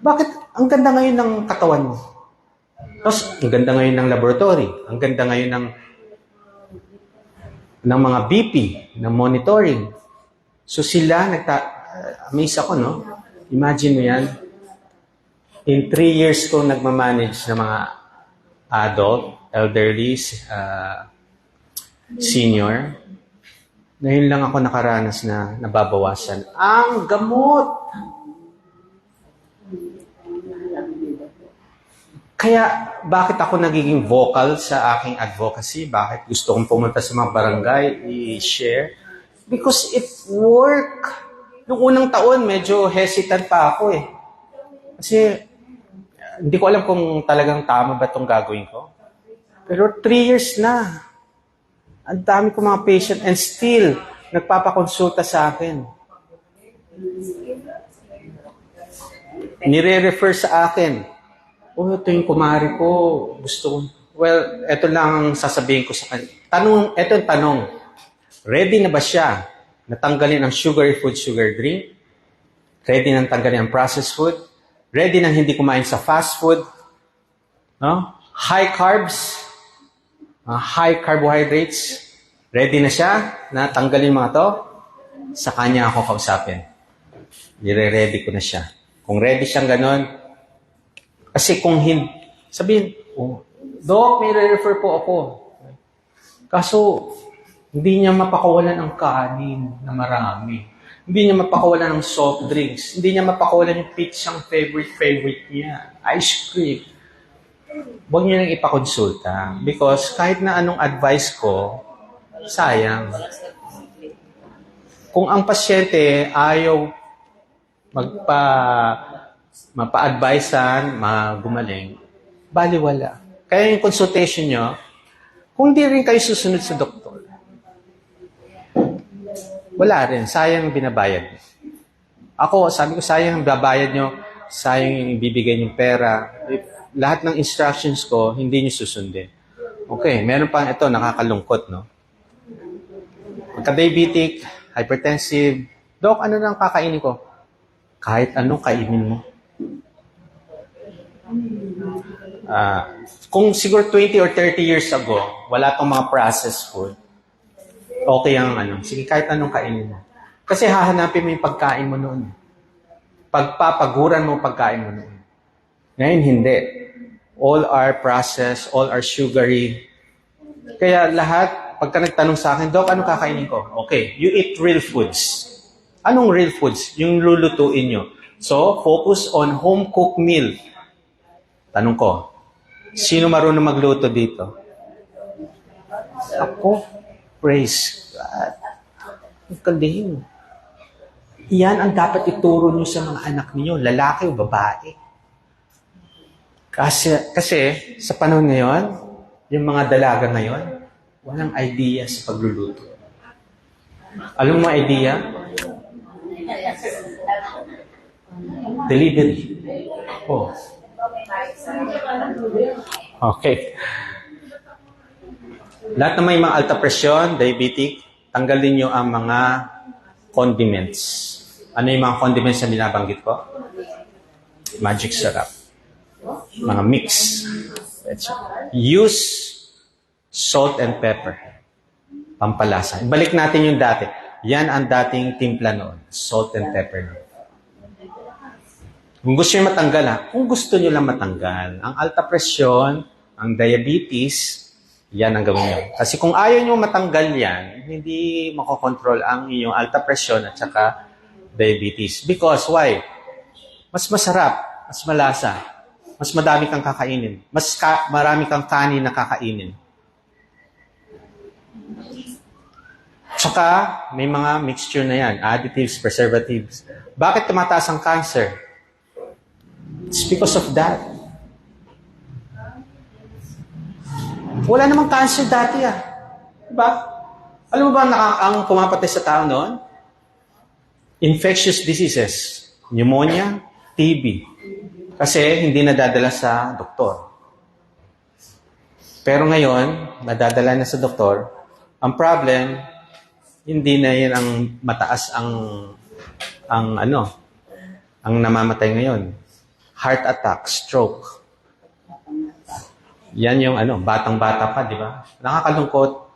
Bakit ang ganda ngayon ng katawan mo? Tapos, ang ganda ngayon ng laboratory. Ang ganda ngayon ng mga BP, ng monitoring. So sila, amaze ako, no? Imagine mo yan. In 3 years ko nagmamanage ng mga adult, elderly, senior. Ngayon lang ako nakaranas na nababawasan ang gamot. Kaya, bakit ako nagiging vocal sa aking advocacy? Bakit gusto kong pumunta sa mga barangay, i-share? Because it worked. Noong unang taon, medyo hesitant pa ako eh. Kasi, hindi ko alam kung talagang tama ba itong gagawin ko. Pero 3 years na. Ang dami ko mga patient and still, nagpapakonsulta sa akin. Nire-refer sa akin. Oh, ito yung kumari ko. Gusto ko. Well, ito lang ang sasabihin ko sa kanya. Ito yung tanong. Ready na ba siya natanggalin ang sugary food, sugar drink? Ready na tanggalin ang processed food? Ready na hindi kumain sa fast food? No? High carbs? High carbohydrates? Ready na siya na tanggalin mga to? Sa kanya ako kausapin. Nire-ready ko na siya. Kung ready siyang ganon, kasi kung hindi, sabihin, oh, Doc, may re-refer po ako. Kaso, hindi niya mapakawalan ang kanin na marami. Hindi niya mapakawalan ng soft drinks. Hindi niya mapakawalan yung pizzang favorite niya. Ice cream. Huwag niyo nang ipakonsulta. Because kahit na anong advice ko, sayang. Kung ang pasyente ayaw mapa-advisean, gumaling, baliwala. Kaya yung consultation nyo, kung di rin kayo susunod sa doktor, Wala rin. Sayang ang binabayad. Ako, sabi ko, sayang ang babayad nyo, sayang yung ibibigay yung pera. If lahat ng instructions ko, hindi nyo susundin. Okay, meron pa ito, nakakalungkot, no? Pagka-diabetic, hypertensive, Dok, ano nang kakainin ko? Kahit anong kainin mo. Kung siguro 20 or 30 years ago, wala tong mga processed food, okay ang sige, kahit anong kainin mo. Kasi hahanapin mo yung pagkain mo noon. Pagpapaguran mo yung pagkain mo noon. Ngayon, hindi. All are processed, all are sugary. Kaya lahat, pagka nagtanong sa akin, Dok, anong kakainin ko? Okay, you eat real foods. Anong real foods? Yung lulutuin nyo. So, focus on home-cooked meal. Tanong ko, sino marunong magluto dito? Ako. Praise God. Ang galing. Yan ang dapat ituro nyo sa mga anak niyo, lalaki o babae. Kasi sa panahon ngayon, yung mga dalaga ngayon, walang idea sa pagluluto. Alam mo idea? Delivery. Oh. Okay. Lahat na may mga alta presyon, diabetic, tanggalin nyo ang mga condiments. Ano yung mga condiments na binabanggit ko? Magic syrup. Mga mix. Use salt and pepper. Pampalasa. Ibalik natin yung dati. Yan ang dating timpla noon. Salt and pepper. Kung gusto nyo matanggal, kung gusto nyo lang matanggal, ang alta presyon, ang diabetes, yan ang gawin nyo. Kasi kung ayaw nyo matanggal yan, hindi makokontrol ang inyong alta presyon at saka diabetes. Because why? Mas masarap, mas malasa, mas madami kang kakainin, marami kang kanin na kakainin. Tsaka, may mga mixture na yan, additives, preservatives. Bakit tumataas ang cancer? It's because of that. Wala namang cancer dati Diba? Alam mo ba ang pumapatay sa tao noon? Infectious diseases. Pneumonia, TB. Kasi hindi nadadala sa doktor. Pero ngayon, nadadala na sa doktor. Ang problem, hindi na yan ang mataas ang namamatay ngayon. Heart attack, stroke. Yan yung batang-bata pa, di ba? Nakakalungkot.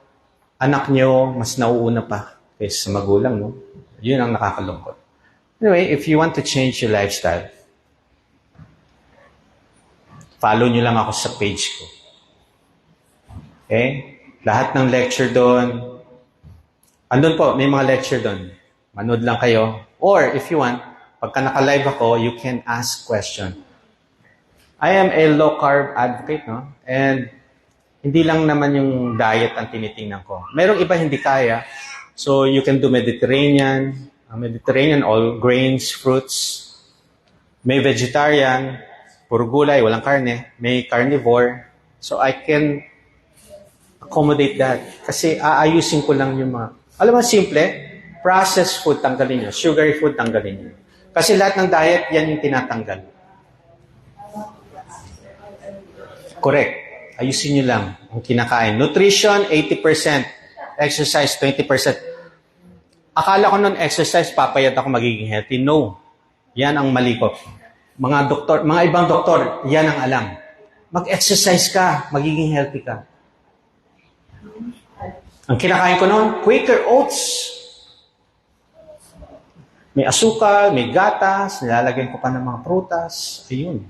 Anak nyo, mas nauuna pa kaysa sa magulang, no? Yun ang nakakalungkot. Anyway, if you want to change your lifestyle, follow nyo lang ako sa page ko. Okay? Lahat ng lecture doon, andun po, may mga lecture doon. Manood lang kayo. Or, if you want, pagka naka-live ako, you can ask question. I am a low-carb advocate, no? And hindi lang naman yung diet ang tinitingnan ko. Merong iba hindi kaya. So, you can do Mediterranean. Mediterranean, all grains, fruits. May vegetarian, puro gulay, walang karne. May carnivore. So, I can accommodate that. Kasi aayusin ko lang yung mga... Alam mo, simple, processed food tanggalin nyo. Sugary food tanggalin nyo. Kasi lahat ng diet, yan yung tinatanggal. Correct. Ayusin nyo lang ang kinakain. Nutrition, 80%. Exercise, 20%. Akala ko nun exercise, papayat ako magiging healthy. No. Yan ang mali ko. Mga ibang doktor, yan ang alam. Mag-exercise ka, magiging healthy ka. Ang kinakain ko nun, Quaker Oats. May asukal, may gatas, nilalagyan ko pa ng mga prutas. Ayun.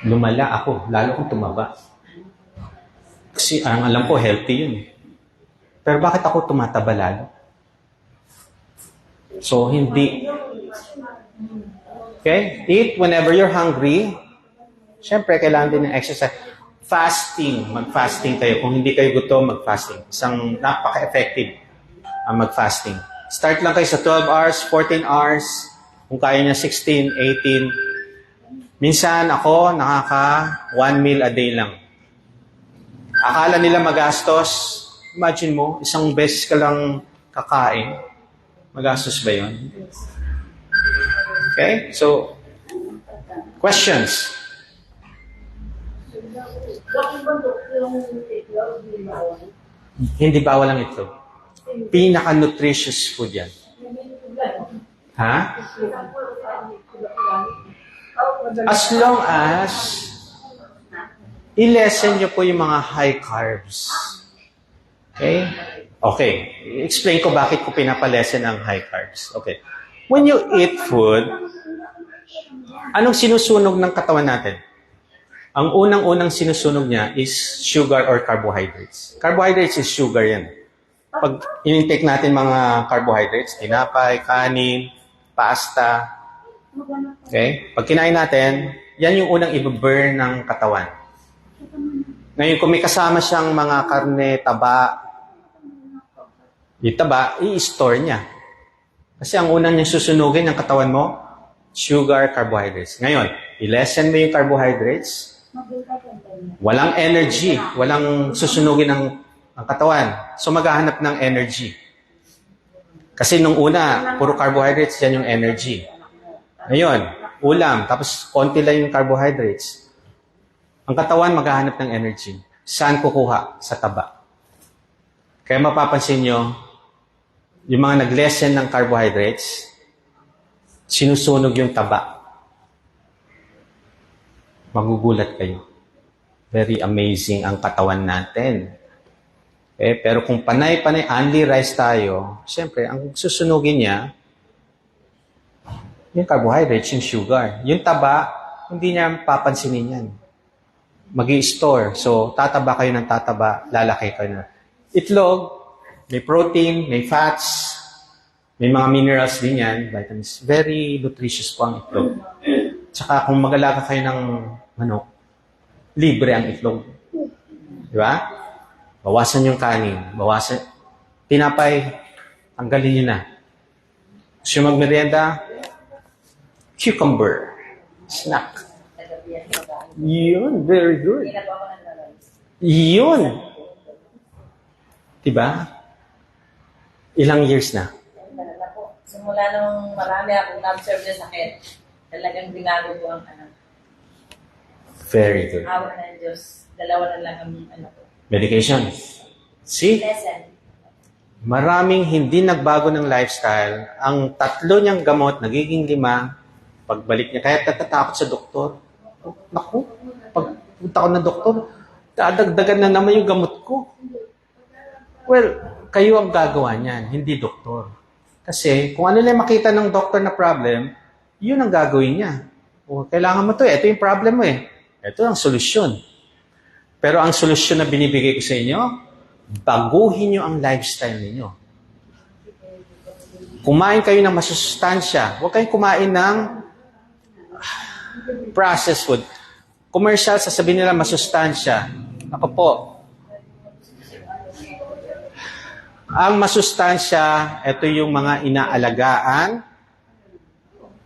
Lumala ako, lalo kong tumaba. Kasi ang alam ko, healthy yun. Pero bakit ako tumataba lalo? So, hindi. Okay? Eat whenever you're hungry. Siyempre, kailangan din ng exercise. Fasting. Mag-fasting kayo. Kung hindi kayo gutom, mag-fasting. Isang napaka-effective ang mag-fasting. Start lang kayo sa 12 hours, 14 hours. Kung kaya niya 16, 18. Minsan ako, nakaka 1 meal a day lang. Akala nila magastos. Imagine mo, isang beses ka lang kakain. Magastos ba yun? Okay? So, questions? Bakit ba yung itlog, di bawal? Hindi bawal ang itlog. Pinaka-nutritious food yan. Ha? As long as i-lessen nyo po yung mga high carbs. Okay? Okay. Explain ko bakit ko pinapalesen ang high carbs. Okay. When you eat food, anong sinusunog ng katawan natin? Ang unang-unang sinusunog niya is sugar or carbohydrates. Carbohydrates is sugar yan. Pag in-intake natin mga carbohydrates, tinapay, kanin, pasta, okay? Pag kinain natin, yan yung unang i-burn ng katawan. Ngayon, kung may kasama siyang mga karne, taba, yung taba, i-store niya. Kasi ang unang niyang susunugin ng katawan mo, sugar, carbohydrates. Ngayon, i-lessen mo yung carbohydrates, walang energy, walang susunugin ng katawan. So, maghahanap ng energy. Kasi nung una, puro carbohydrates, yan yung energy. Ngayon, ulam, tapos konti lang yung carbohydrates. Ang katawan maghahanap ng energy. Saan kukuha? Sa taba. Kaya mapapansin nyo, yung mga nag-lessen ng carbohydrates, sinusunog yung taba. Magugulat kayo. Very amazing ang katawan natin. Okay? Pero kung panay-panay, only rice tayo, siyempre, ang susunugin niya, yung carbohydrates, yung sugar. Yung taba, hindi niya papansinin yan. Mag-i-store. So, tataba kayo ng tataba, lalaki kayo na. Itlog, may protein, may fats, may mga minerals din yan, vitamins. Very nutritious po ang itlog. Tsaka kung mag-alaga kayo ng manok, libre ang itlog. Di ba? Bawasan yung kanin. Bawasan. Tinapay, tanggalin nyo na. Gusto yung magmerienda, cucumber. Snack. Yun, very good. Yun. Diba? Ilang years na? Simula nung marami akong na-observe na sakit, talagang binago ko ang Very good. awa ng Diyos. Dalawa na lang ang ko. Medication. See? Lesson. Maraming hindi nagbago ng lifestyle. Ang 3 niyang gamot, nagiging 5. Pagbalik niya, kaya natatakot sa doktor. Oh, naku, pagpunta ko ng doktor, dadagdagan na naman yung gamot ko. Well, kayo ang gagawa niyan, hindi doktor. Kasi kung ano lang makita ng doktor na problem, yun ang gagawin niya. O, kailangan mo to eh. Ito yung problem mo eh. Ito ang solusyon. Pero ang solusyon na binibigay ko sa inyo, baguhin nyo ang lifestyle ninyo. Kumain kayo ng masustansya. Huwag kayong kumain ng processed food. Commercial, sasabihin nila masustansya. Ako po, ang masustansya, ito yung mga inaalagaan,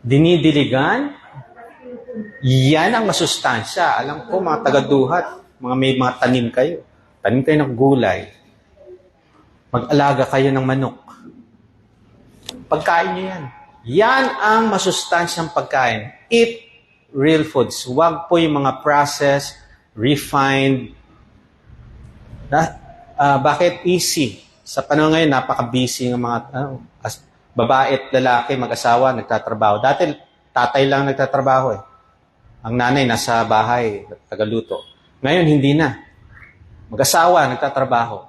dinidiligan, yan ang masustansya. Alam ko, mga tagaduhat, may mga tanim kayo. Tanim kayo ng gulay. Mag-alaga kayo ng manok. Pagkain nyo yan. Yan ang masustansyang pagkain. Eat real foods. Huwag po yung mga processed, refined. Bakit easy? Sa panahon ngayon, napaka-busy ng mga babae at lalaki, mag-asawa, nagtatrabaho. Dati, tatay lang nagtatrabaho eh. Ang nanay nasa bahay, tagaluto. Ngayon, hindi na. Mag-asawa, nagtatrabaho.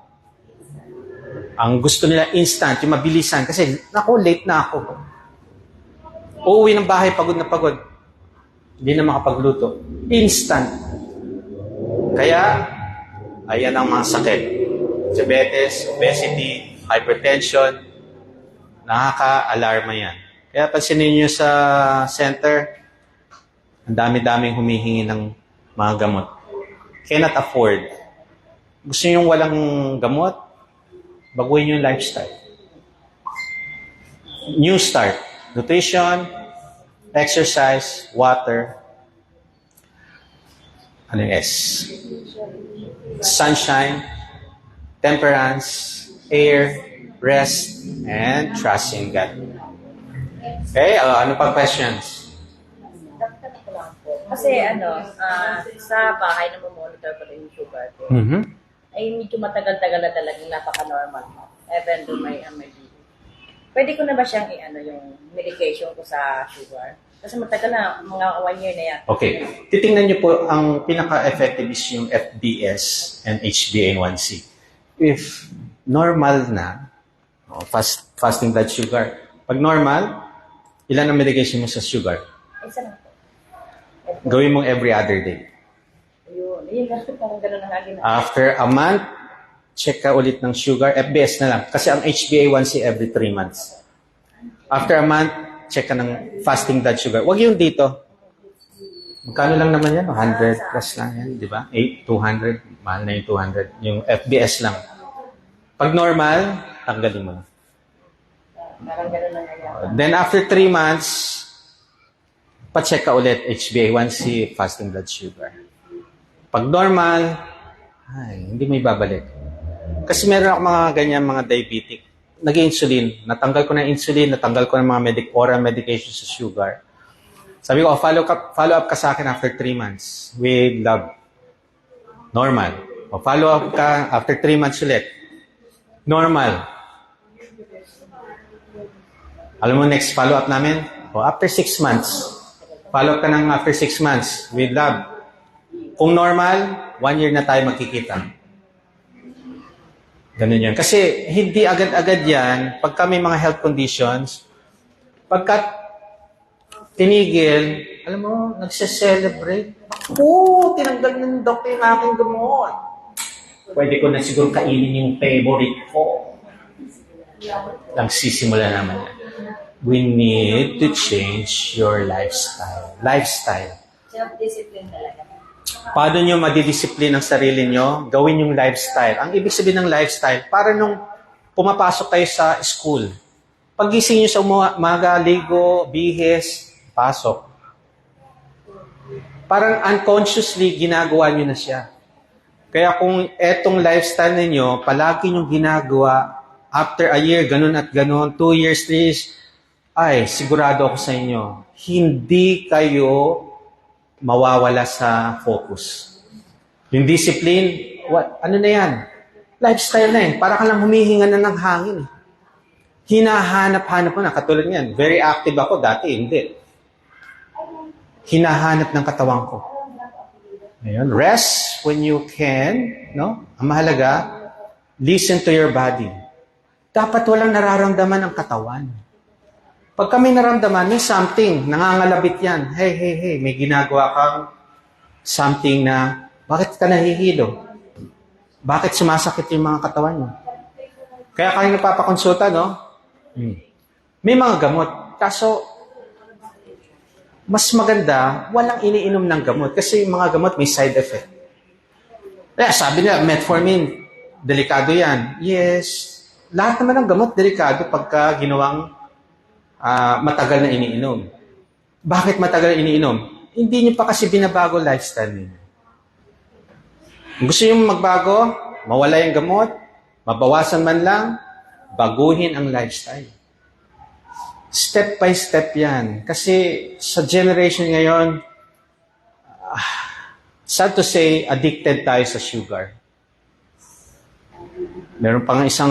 Ang gusto nila instant, yung mabilisan. Kasi, naku, late na ako. Uuwi ng bahay, pagod na pagod. Hindi na makapagluto. Instant. Kaya, ayan ang mga sakit. Diabetes, obesity, hypertension. Nakaka-alarma yan. Kaya pansinin nyo sa center, ang dami-daming humihingi ng mga gamot. Cannot afford. Gusto nyo walang gamot? Baguhin nyo yung lifestyle. New start. Nutrition, exercise, water. Ano yung S? Sunshine, temperance, air, rest, and trust in God. Okay, ano pa questions? Dagdag ko lang po. Kasi sa bahay na monitor ko rin yung sugar ko. Mm-hmm. Ay medyo matagal-tagal na talagang napaka-normal mo. Even though may MIB. Pwede ko na ba siyang yung medication ko sa sugar? Kasi matagal na, mga 1 year na yan. Okay. Titingnan niyo po, ang pinaka-effective is yung FBS and HbA1c. If normal na, fasting blood sugar, pag normal, ilan ang medication mo sa sugar? Isa lang po. Gawin mong every other day. Yun lang. Parang gano'n ang agin. After a month, check ka ulit ng sugar. FBS na lang. Kasi ang HbA1c every 3 months. After a month, check ka ng fasting blood sugar. Huwag yung dito. Magkano lang naman yan? 100 plus lang yan, di ba? 200. Mahal na yung 200. Yung FBS lang. Pag normal, tanggalin mo. Parang gano'n ang agin. Then after 3 months, pa-check ka ulit HbA1c, fasting blood sugar. Pag normal, hindi may babalik. Kasi meron ako mga ganyan, mga diabetic. Nag-insulin. Natanggal ko na insulin, natanggal ko na mga oral medication sa sugar. Sabi ko, follow up ka sa akin after 3 months with love. Normal. Follow up ka after 3 months ulit. Normal. Alam mo, next follow up namin? After 6 months. Follow up ka ng after 6 months with love. Kung normal, 1 year na tayo magkikita. Ganun yan. Kasi hindi agad-agad yan, pagka may mga health conditions, pagka tinigil, alam mo, nagse-celebrate. Ako, tinanggal ng doktor yung aking gamot. Pwede ko na siguro kainin yung favorite ko. Nagsisimula naman yan. We need to change your lifestyle. Lifestyle. Self-discipline talaga. Paano nyo madidisiplin ang sarili nyo? Gawin yung lifestyle. Ang ibig sabihin ng lifestyle, para nung pumapasok kayo sa school, pagising nyo sa umaga, ligo, bihis, pasok. Parang unconsciously, ginagawa nyo na siya. Kaya kung etong lifestyle ninyo, palagi nyo ginagawa, after a year, ganun at ganun, 2 years, 3 years, ay, sigurado ako sa inyo, hindi kayo mawawala sa focus. Yung discipline, ano na yan? Lifestyle na yan. Para ka lang humihinga na ng hangin. Hinahanap-hanap mo na. Katulad yan. Very active ako. Dati, hindi. Hinahanap ng katawan ko. Ayun. Rest when you can. No? Ang mahalaga, listen to your body. Dapat walang nararamdaman ng katawan. Pag kami naramdaman, may something, nangangalabit yan. Hey, may ginagawa kang something na, bakit ka nahihilo? Bakit sumasakit yung mga katawan mo? Kaya kayo napapakonsulta, no? May mga gamot. Kaso, mas maganda, walang iniinom ng gamot. Kasi yung mga gamot may side effect. Kaya sabi nila, metformin, delikado yan. Yes, lahat naman ng gamot delikado pagka ginawang matagal na iniinom. Bakit matagal na iniinom? Hindi niyo pa kasi binabago lifestyle niyo. Gusto niyo magbago, mawala yung gamot, mabawasan man lang, baguhin ang lifestyle. Step by step yan. Kasi sa generation ngayon, sad to say, addicted tayo sa sugar. Meron pang isang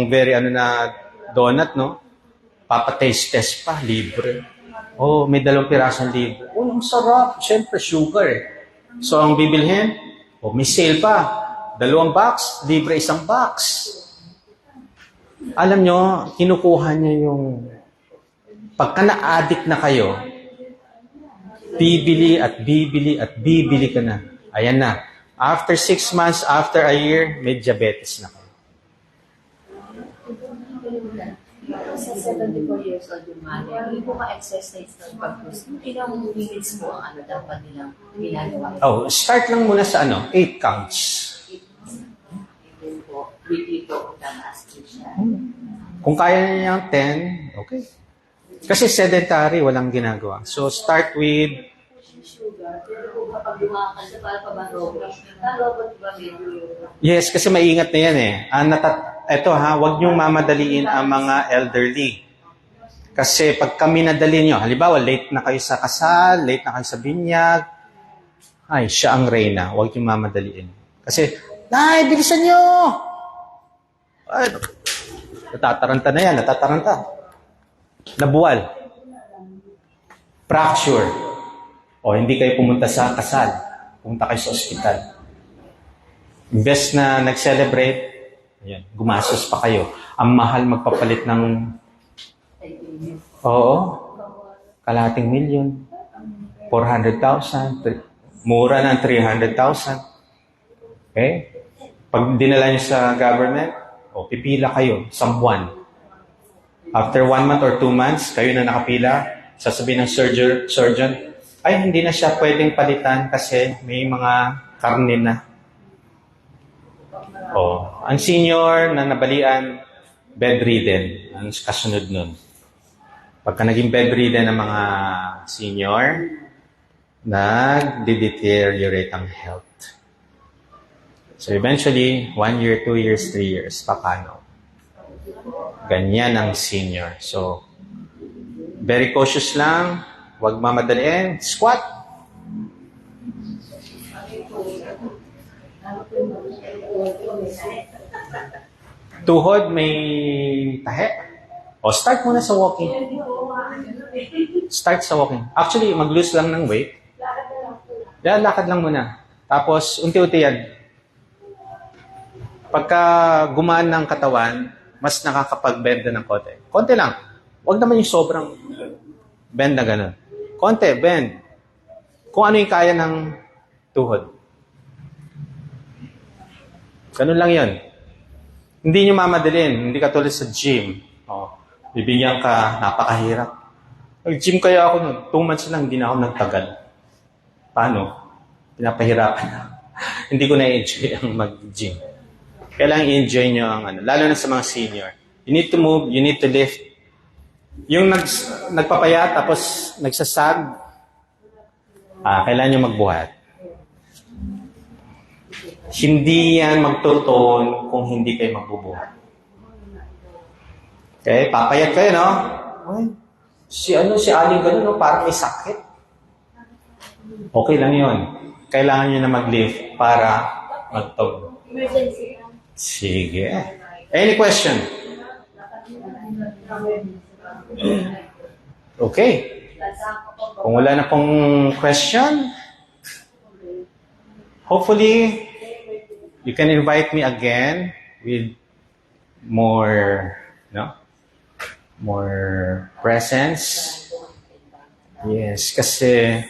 very na donut, no? Papa-taste test pa, libre. May 2 pirasong libre. Ang sarap. Siyempre, sugar eh. So, ang bibilhin, may sale pa. 2 box, libre 1 box. Alam nyo, kinukuha niya yung pagka na-addict na kayo, bibili at bibili at bibili ka na. Ayan na. After 6 months, after a year, may diabetes na kayo. Sa 74 years old yung mali, hindi po ka-exercise ng pag-push. Ilang minutes po ang dapat nilang ginagawa? Start lang muna sa 8 counts. Then po, weekly po kung tamaas din siya. Kung kaya niya yung 10, okay. Kasi sedentary, walang ginagawa. So, start with Sugar, pero po kapag lumakad sa para pa ba robot? Robot ba medyo? yes, kasi maingat na yan eh. eto ha, huwag niyong mamadaliin ang mga elderly. Kasi pag kami nadali niyo, halimbawa late na kayo sa kasal, late na kayo sa binyag, ay, siya ang reyna. Huwag niyong mamadaliin. Kasi, Nay, bilisan niyo! Ay, natataranta na yan, natataranta. Nabuwal. Fracture. O hindi kayo pumunta sa kasal. Pumunta kayo sa ospital. Imbes na nag-celebrate, ayan, gumastos pa kayo. Ang mahal magpapalit ng kalahating milyon. 400,000. Mura ng 300,000. Okay? Pag dinala niyo sa government, pipila kayo, isang buwan. After 1 month or 2 months, kayo na nakapila, sasabihin ng surgeon, ay hindi na siya pwedeng palitan kasi may mga karne na. Ang senior na nabalian, bedridden. Ang kasunod nun. Pagka naging bedridden ng mga senior, nag-deteriorate ang health. So eventually, 1 year, 2 years, 3 years, paano? Ganyan ang senior. So, very cautious lang, huwag mamadaliin, squat. Tuhod, may tahe. Start muna sa walking. Start sa walking. Actually, mag-lose lang ng weight. Yan, lakad lang muna. Tapos, unti-unti yan. Pagka gumaan ng katawan, mas nakakapag-bend na ng konti. Konti lang. Huwag naman yung sobrang bend na gano'n. Konti, bend. Kung ano yung kaya ng tuhod. Ganun lang yun. Hindi nyo mamadalin. Hindi katulad sa gym. Bibigyan ka, napakahirap. Nag-gym kaya ako nun. 2 months lang, hindi na ako nagtagal. Paano? Pinapahirapan na. Hindi ko na-enjoy ang mag-gym. Kailangan i-enjoy nyo ang lalo na sa mga senior. You need to move, you need to lift. Yung nagpapayat, tapos nagsasag, kailangan nyo magbuhat. Hindi yan magtutuon kung hindi kayo magbubuhat. Okay, papayat kayo, no? Si Aling gano'n, no? Parang may sakit. Okay lang yun. Kailangan nyo na mag-lift para magtog. Sige. Any question? Okay. Kung wala na pong question, hopefully, you can invite me again with more presence. Yes, kasi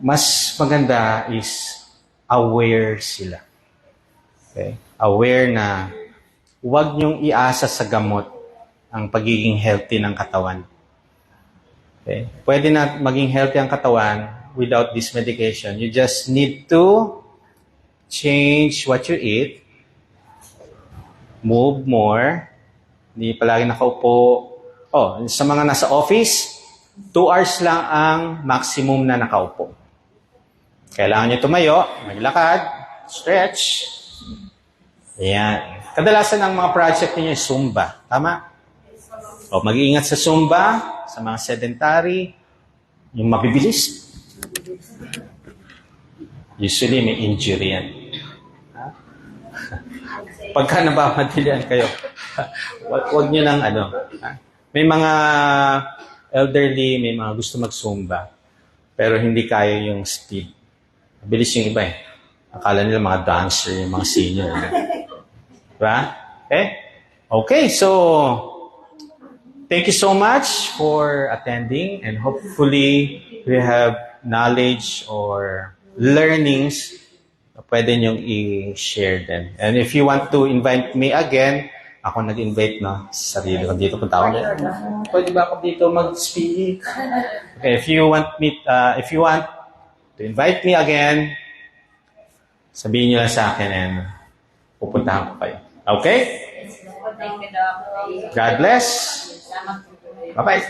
mas maganda is aware sila. Okay? Aware na huwag niyong iasa sa gamot ang pagiging healthy ng katawan. Okay? Pwede na maging healthy ang katawan without this medication. You just need to change what you eat, move more, hindi palagi nakaupo. Sa mga nasa office, 2 hours lang ang maximum na nakaupo. Kailangan nyo tumayo, maglakad, stretch. Ayan. Kadalasan ang mga project niyo is Zumba. Tama? Mag-iingat sa Zumba, sa mga sedentary, yung mabibilis. Usually may injury yan. Pagka nabamadilian kayo, wag nyo nang May mga elderly, may mga gusto mag-Zumba, pero hindi kaya yung speed. Mabilis yung iba eh. Akala nila mga dancer, yung mga senior. Diba? Okay, so thank you so much for attending, and hopefully we have knowledge or learnings na pwede nyong i-share din. And if you want to invite me again, ako nag-invite na sa sarili ko dito. Punta ako na. Pwede ba ako dito mag-speak? Okay, if you want to invite me again, sabihin nyo lang sa akin and pupuntahan ko kayo. Okay? Thank you, Doc. God bless. Bye-bye.